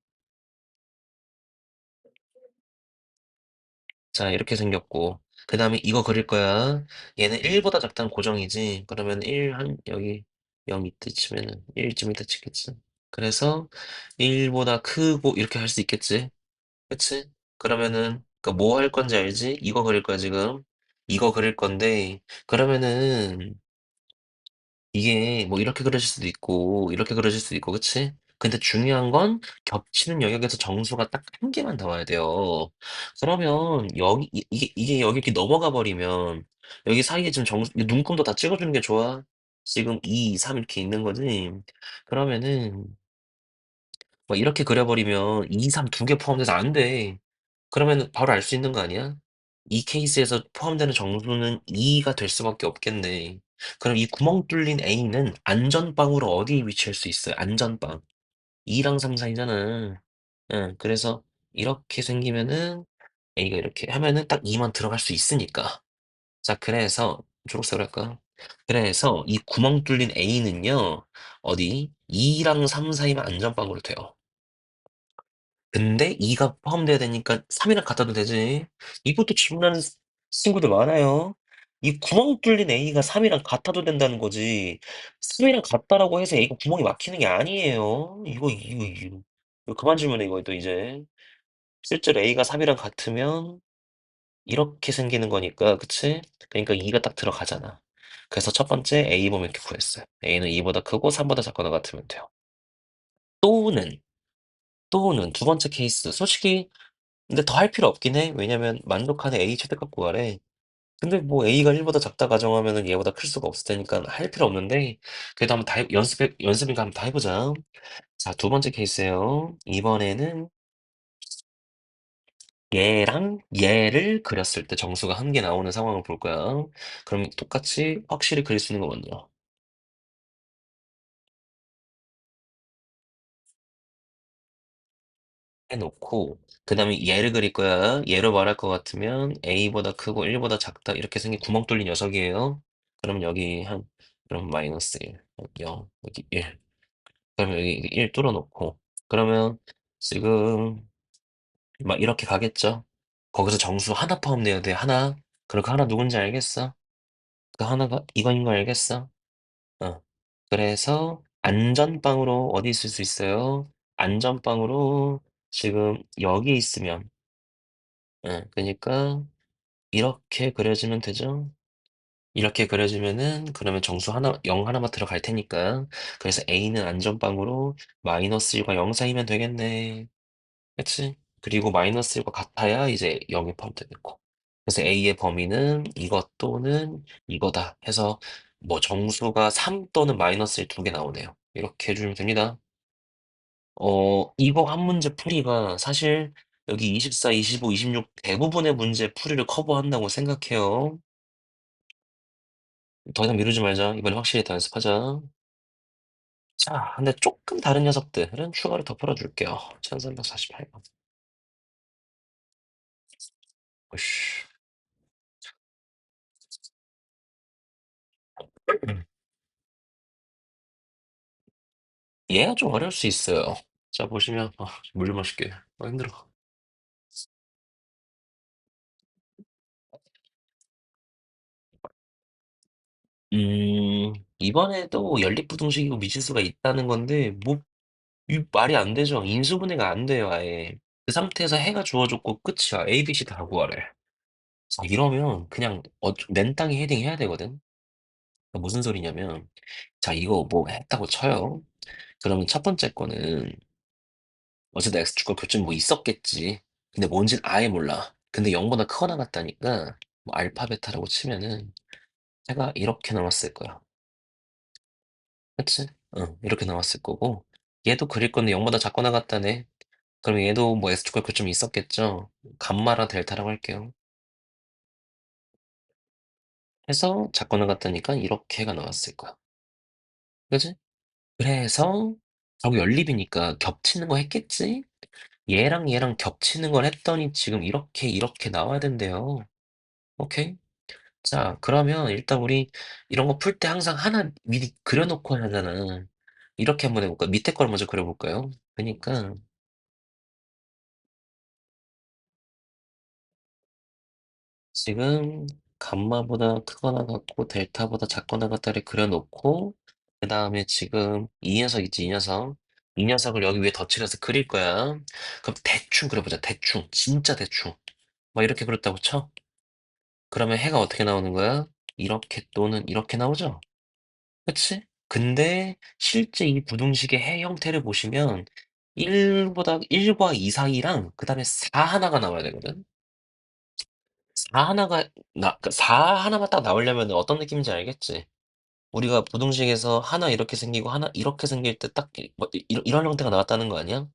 자, 이렇게 생겼고. 그 다음에 이거 그릴 거야. 얘는 1보다 작다는 고정이지. 그러면 1 여기 0 이때 치면은 1쯤 이때 치겠지. 그래서 1보다 크고 이렇게 할 수 있겠지. 그치? 그러면은 뭐 할 건지 알지? 이거 그릴 거야 지금. 이거 그릴 건데 그러면은 이게 뭐 이렇게 그려질 수도 있고 이렇게 그려질 수도 있고 그치? 근데 중요한 건 겹치는 영역에서 정수가 딱 한 개만 나와야 돼요. 그러면 여기 이게 여기 이렇게 넘어가 버리면 여기 사이에 지금 정수 이 눈금도 다 찍어 주는 게 좋아. 지금 2, 3 이렇게 있는 거지. 그러면은 뭐 이렇게 그려 버리면 2, 3 두 개 포함돼서 안 돼. 그러면은 바로 알 수 있는 거 아니야? 이 케이스에서 포함되는 정수는 2가 될 수밖에 없겠네. 그럼 이 구멍 뚫린 A는 안전빵으로 어디에 위치할 수 있어요? 안전빵. 2랑 3 사이잖아. 응, 그래서 이렇게 생기면은 A가 이렇게 하면은 딱 2만 들어갈 수 있으니까. 자, 그래서 초록색으로 할까? 그래서 이 구멍 뚫린 A는요, 어디? 2랑 3 사이면 안전빵으로 돼요. 근데 2가 포함돼야 되니까 3이랑 같아도 되지. 이것도 질문하는 친구들 많아요. 이 구멍 뚫린 A가 3이랑 같아도 된다는 거지. 3이랑 같다라고 해서 A가 구멍이 막히는 게 아니에요. 이거 그만 질문해, 이거 또 이제. 실제로 A가 3이랑 같으면 이렇게 생기는 거니까, 그치? 그러니까 2가 딱 들어가잖아. 그래서 첫 번째 A 보면 이렇게 구했어요. A는 2보다 크고 3보다 작거나 같으면 돼요. 또는, 또는 두 번째 케이스. 솔직히 근데 더 할 필요 없긴 해. 왜냐면 만족하는 A 최대값 구하래. 근데 뭐 A가 1보다 작다 가정하면은 얘보다 클 수가 없을 테니까 할 필요 없는데 그래도 한번 다 연습이니까 한번 다 해보자. 자, 두 번째 케이스예요. 이번에는 얘랑 얘를 그렸을 때 정수가 한 개 나오는 상황을 볼 거야. 그럼 똑같이 확실히 그릴 수 있는 거 먼저 해놓고 그다음에 얘를 그릴 거야. 얘로 말할 것 같으면 A보다 크고 1보다 작다 이렇게 생긴 구멍 뚫린 녀석이에요. 그럼 여기 그럼 마이너스 1, 0, 여기 1. 그러면 여기 1 뚫어 놓고 그러면 지금 막 이렇게 가겠죠. 거기서 정수 하나 포함돼야 돼. 하나. 그럼 그 하나 누군지 알겠어? 그 하나가 이거인 거 알겠어? 어. 그래서 안전빵으로 어디 있을 수 있어요? 안전빵으로 지금 여기 있으면 그니까 이렇게 그려지면 되죠. 이렇게 그려지면은 그러면 정수 하나 0 하나만 들어갈 테니까 그래서 A는 안전빵으로 -1과 0 사이면 되겠네. 그치? 그리고 -1과 같아야 이제 0이 포함되겠고. 그래서 A의 범위는 이것 또는 이거다 해서 뭐 정수가 3 또는 -1 두 개 나오네요. 이렇게 해 주면 됩니다. 이거 한 문제 풀이가 사실 여기 24, 25, 26 대부분의 문제 풀이를 커버한다고 생각해요. 더 이상 미루지 말자. 이번에 확실히 더 연습하자. 자, 근데 조금 다른 녀석들은 추가로 더 풀어줄게요. 1348번. 으쌰. 얘가 좀 어려울 수 있어요. 자, 보시면, 물 좀 마실게. 힘들어. 이번에도 연립부등식이고 미지수가 있다는 건데, 뭐, 이 말이 안 되죠. 인수분해가 안 돼요, 아예. 그 상태에서 해가 주어졌고 끝이야. A, B, C 다 구하래. 자, 이러면 그냥 맨땅에 헤딩해야 되거든. 그러니까 무슨 소리냐면, 자, 이거 뭐 했다고 쳐요. 그러면 첫 번째 거는 어쨌든 X축과 교점이 뭐 있었겠지. 근데 뭔진 아예 몰라. 근데 0보다 크거나 같다니까 뭐 알파 베타라고 치면은 해가 이렇게 나왔을 거야. 그치? 이렇게 나왔을 거고 얘도 그릴 건데 0보다 작거나 같다네. 그럼 얘도 뭐 X축과 교점이 있었겠죠. 감마랑 델타라고 할게요. 해서 작거나 같다니까 이렇게 해가 나왔을 거야. 그지? 그래서 결국 연립이니까 겹치는 거 했겠지? 얘랑 얘랑 겹치는 걸 했더니 지금 이렇게 나와야 된대요. 오케이? 자, 그러면 일단 우리 이런 거 풀 때 항상 하나 미리 그려놓고 하잖아. 이렇게 한번 해볼까? 밑에 걸 먼저 그려볼까요? 그러니까 지금 감마보다 크거나 같고 델타보다 작거나 같다를 그려놓고 그 다음에 지금 이 녀석 있지, 이 녀석. 이 녀석을 여기 위에 덧칠해서 그릴 거야. 그럼 대충 그려보자. 대충. 진짜 대충. 막 이렇게 그렸다고 쳐. 그러면 해가 어떻게 나오는 거야? 이렇게 또는 이렇게 나오죠? 그치? 근데 실제 이 부등식의 해 형태를 보시면 1보다 1과 2 사이랑 그다음에 4 하나가 나와야 되거든. 4 하나가 나 그 4 하나만 딱 나오려면 어떤 느낌인지 알겠지? 우리가 부등식에서 하나 이렇게 생기고 하나 이렇게 생길 때 딱 이런 형태가 나왔다는 거 아니야?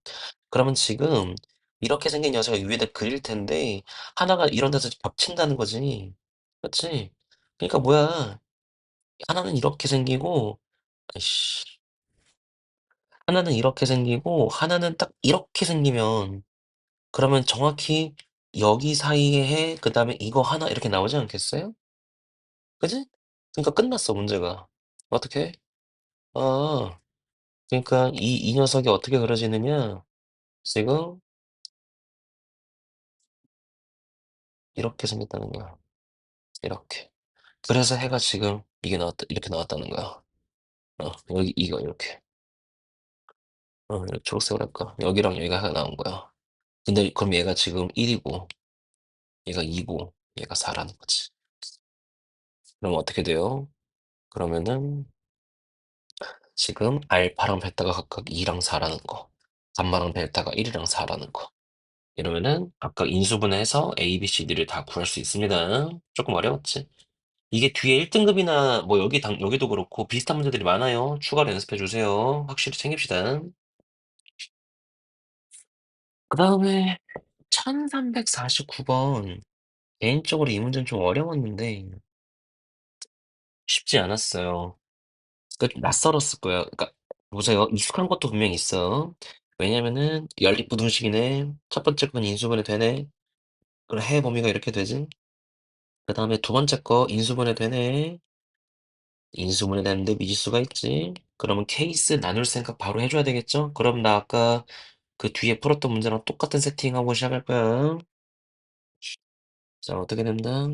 그러면 지금 이렇게 생긴 녀석을 위에다 그릴 텐데 하나가 이런 데서 겹친다는 거지. 그치? 그러니까 뭐야. 하나는 이렇게 생기고 아이씨. 하나는 이렇게 생기고 하나는 딱 이렇게 생기면 그러면 정확히 여기 사이에 해 그다음에 이거 하나 이렇게 나오지 않겠어요? 그지? 그러니까 끝났어 문제가. 어떻게? 아 그러니까 이 녀석이 어떻게 그려지느냐 지금 이렇게 생겼다는 거야. 이렇게. 그래서 해가 지금 이게 나왔다 이렇게 나왔다는 거야. 여기 이거 이렇게. 이렇게 초록색으로 할까? 여기랑 여기가 해가 나온 거야. 근데 그럼 얘가 지금 1 이고 얘가 2고 얘가 4 라는 거지. 그럼 어떻게 돼요? 그러면은 지금 알파랑 베타가 각각 2랑 4 라는 거, 감마랑 델타가 1 이랑 4 라는 거. 이러면은 각각 인수분해해서 A, B, C, D를 다 구할 수 있습니다. 조금 어려웠지? 이게 뒤에 1 등급이나 뭐 여기도 그렇고 비슷한 문제들이 많아요. 추가로 연습해 주세요. 확실히 챙깁시다. 그다음에 1349번. 개인적으로 이 문제는 좀 어려웠는데 쉽지 않았어요. 그러니까 좀 낯설었을 거예요. 그러니까 보세요. 익숙한 것도 분명히 있어. 왜냐면은 연립부등식이네. 첫 번째 건 인수분해 되네. 그럼 해 범위가 이렇게 되지. 그다음에 두 번째 거 인수분해 되네. 인수분해 되는데 미지수가 있지. 그러면 케이스 나눌 생각 바로 해줘야 되겠죠? 그럼 나 아까 그 뒤에 풀었던 문제랑 똑같은 세팅하고 시작할 거야. 자, 어떻게 된다?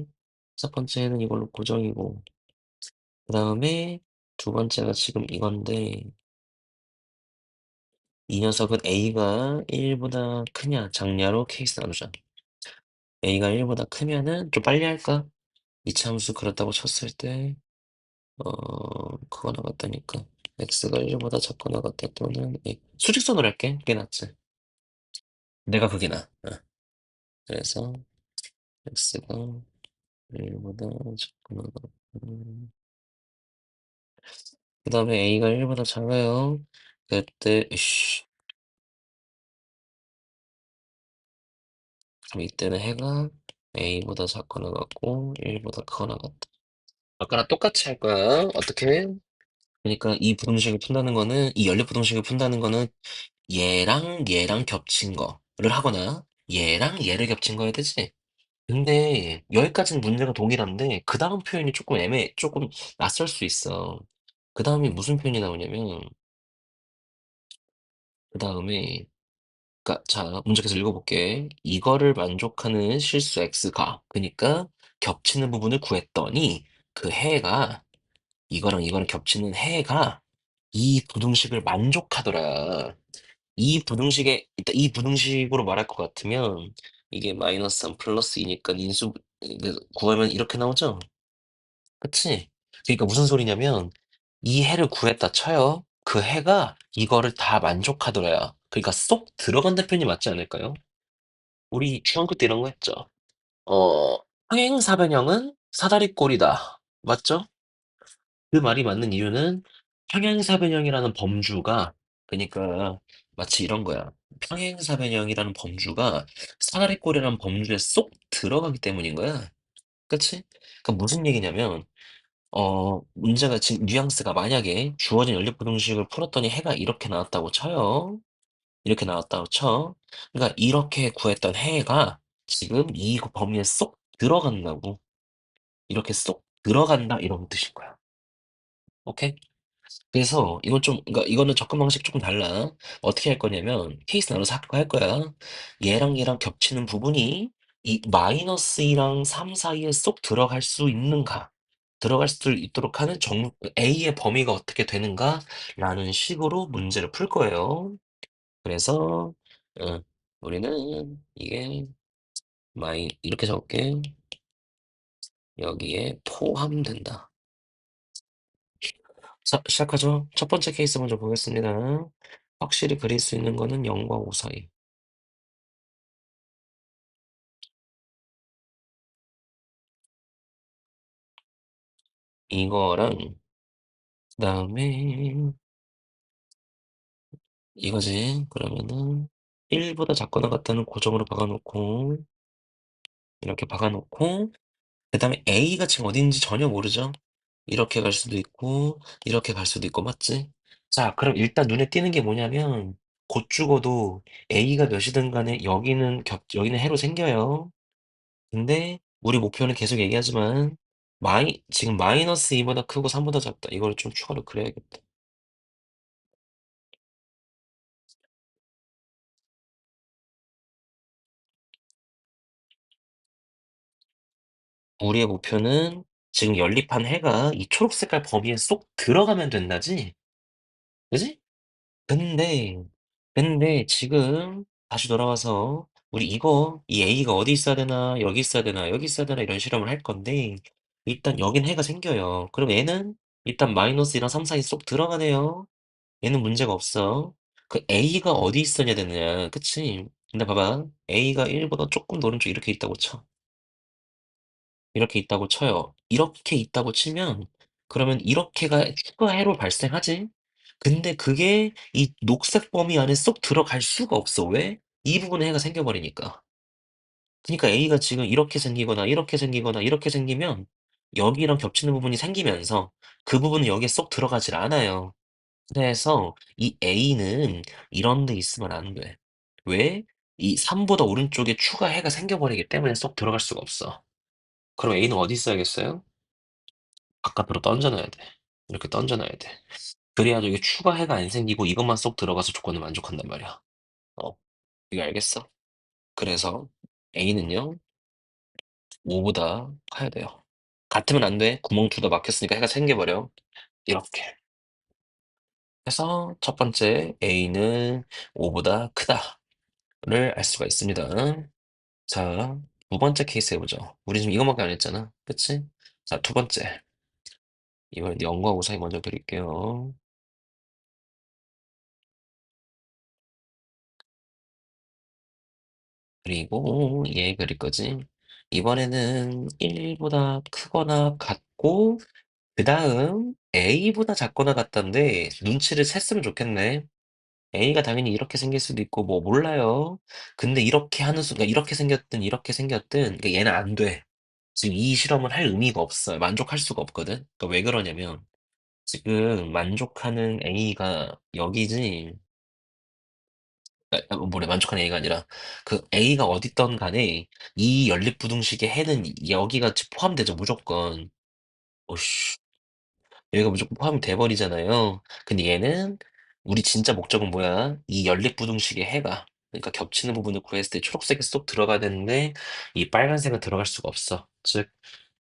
첫 번째는 이걸로 고정이고, 그 다음에 두 번째가 지금 이건데, 이 녀석은 A가 1보다 크냐, 작냐로 케이스 나누자. A가 1보다 크면은 좀 빨리 할까? 이차함수 그렇다고 쳤을 때, 그거 나갔다니까. X가 1보다 작거나 같다 또는 수직선으로 할게. 그게 낫지. 내가 그게 나. 그래서 X가 1보다 작거나 같다. 그 다음에 A가 1보다 작아요. 그때, 그럼 이때는 해가 A보다 작거나 같고 1보다 크거나 같다. 아까랑 똑같이 할 거야. 어떻게? 그러니까 이 부등식을 푼다는 거는 이 연립 부등식을 푼다는 거는 얘랑 얘랑 겹친 거를 하거나 얘랑 얘를 겹친 거야 되지? 근데 여기까지는 문제가 동일한데 그 다음 표현이 조금 낯설 수 있어. 그 다음에 무슨 표현이 나오냐면 그 다음에 그러니까 자 문제 계속 읽어볼게. 이거를 만족하는 실수 x가 그러니까 겹치는 부분을 구했더니 그 해가 이거랑 이거랑 겹치는 해가 이 부등식을 만족하더라. 이 부등식에 일단 이 부등식으로 말할 것 같으면 이게 마이너스 3 플러스 2니까 인수 구하면 이렇게 나오죠? 그치? 그러니까 무슨 소리냐면 이 해를 구했다 쳐요. 그 해가 이거를 다 만족하더라야. 그러니까 쏙 들어간다는 표현이 맞지 않을까요? 우리 중학교 때 이런 거 했죠. 어, 평행사변형은 사다리꼴이다. 맞죠? 그 말이 맞는 이유는 평행사변형이라는 범주가 그러니까 마치 이런 거야. 평행사변형이라는 범주가 사다리꼴이라는 범주에 쏙 들어가기 때문인 거야. 그치? 그러니까 무슨 얘기냐면 문제가 지금 뉘앙스가 만약에 주어진 연립부등식을 풀었더니 해가 이렇게 나왔다고 쳐요. 이렇게 나왔다고 쳐. 그러니까 이렇게 구했던 해가 지금 이 범위에 쏙 들어간다고. 이렇게 쏙 들어간다 이런 뜻인 거야. 오케이? 그래서 이건 좀 그러니까 이거는 접근 방식이 조금 달라. 어떻게 할 거냐면 케이스 나눠서 할 거야. 얘랑 얘랑 겹치는 부분이 이 마이너스 2랑 3 사이에 쏙 들어갈 수 있는가? 들어갈 수 있도록 하는 A의 범위가 어떻게 되는가라는 식으로 문제를 풀 거예요. 그래서 우리는 이게 이렇게 적을게. 여기에 포함된다. 자, 시작하죠. 첫 번째 케이스 먼저 보겠습니다. 확실히 그릴 수 있는 거는 0과 5 사이. 이거랑 그다음에 이거지. 그러면은 1보다 작거나 같다는 고정으로 박아 놓고 이렇게 박아 놓고 그다음에 A가 지금 어딘지 전혀 모르죠? 이렇게 갈 수도 있고 이렇게 갈 수도 있고 맞지? 자, 그럼 일단 눈에 띄는 게 뭐냐면 곧 죽어도 A가 몇이든 간에 여기는 해로 생겨요. 근데 우리 목표는 계속 얘기하지만 지금 마이너스 2보다 크고 3보다 작다. 이걸 좀 추가로 그려야겠다. 우리의 목표는 지금 연립한 해가 이 초록 색깔 범위에 쏙 들어가면 된다지? 그지? 근데, 근데 지금 다시 돌아와서 우리 이 A가 어디 있어야 되나, 여기 있어야 되나, 여기 있어야 되나 이런 실험을 할 건데 일단 여긴 해가 생겨요. 그럼 얘는 일단 마이너스 2랑 3 사이 쏙 들어가네요. 얘는 문제가 없어. 그 A가 어디 있어야 되느냐, 그치? 근데 봐봐. A가 1보다 조금 더 오른쪽 이렇게 있다고 쳐. 이렇게 있다고 쳐요. 이렇게 있다고 치면 그러면 이렇게가 추가 해로 발생하지? 근데 그게 이 녹색 범위 안에 쏙 들어갈 수가 없어. 왜? 이 부분에 해가 생겨버리니까. 그러니까 A가 지금 이렇게 생기거나 이렇게 생기거나 이렇게 생기면 여기랑 겹치는 부분이 생기면서 그 부분은 여기에 쏙 들어가질 않아요. 그래서 이 A는 이런 데 있으면 안 돼. 왜? 이 3보다 오른쪽에 추가 해가 생겨버리기 때문에 쏙 들어갈 수가 없어. 그럼 A는 어디 있어야겠어요? 바깥으로 던져놔야 돼. 이렇게 던져놔야 돼. 그래야 이게 추가 해가 안 생기고 이것만 쏙 들어가서 조건을 만족한단 말이야. 어, 이거 알겠어? 그래서 A는요, 5보다 커야 돼요. 같으면 안 돼. 구멍 둘 다 막혔으니까 해가 생겨버려. 이렇게. 해서 첫 번째 A는 5보다 크다를 알 수가 있습니다. 자, 두 번째 케이스 해보죠. 우리 지금 이거밖에 안 했잖아. 그치? 자, 두 번째. 이번엔 0과 5 사이 먼저 그릴게요. 그리고 얘 그릴 거지. 이번에는 1보다 크거나 같고, 그 다음 A보다 작거나 같다인데, 눈치를 챘으면 좋겠네. A가 당연히 이렇게 생길 수도 있고, 뭐, 몰라요. 근데 이렇게 하는 순간, 이렇게 생겼든, 이렇게 생겼든, 그러니까 얘는 안 돼. 지금 이 실험을 할 의미가 없어요. 만족할 수가 없거든. 그러니까 왜 그러냐면, 지금 만족하는 A가 여기지, 뭐래, 만족한 A가 아니라, 그 A가 어디든 간에, 이 연립부등식의 해는 여기가 포함되죠, 무조건. 오씨, 여기가 무조건 포함이 돼버리잖아요. 근데 얘는, 우리 진짜 목적은 뭐야? 이 연립부등식의 해가, 그러니까 겹치는 부분을 구했을 때 초록색이 쏙 들어가야 되는데, 이 빨간색은 들어갈 수가 없어. 즉,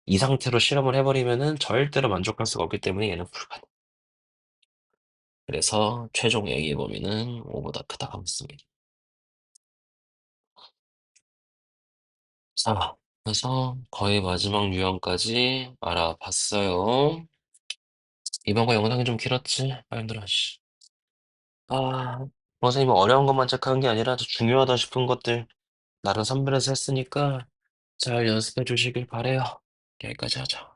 이 상태로 실험을 해버리면은 절대로 만족할 수가 없기 때문에 얘는 불가능. 그래서 최종 A의 범위는 5보다 크다고 했습니다. 자, 그래서 거의 마지막 유형까지 알아봤어요. 이번 거 영상이 좀 길었지? 아, 힘들어, 씨. 선생님은 어려운 것만 체크한 게 아니라 더 중요하다 싶은 것들 나름 선별해서 했으니까 잘 연습해 주시길 바래요. 여기까지 하자.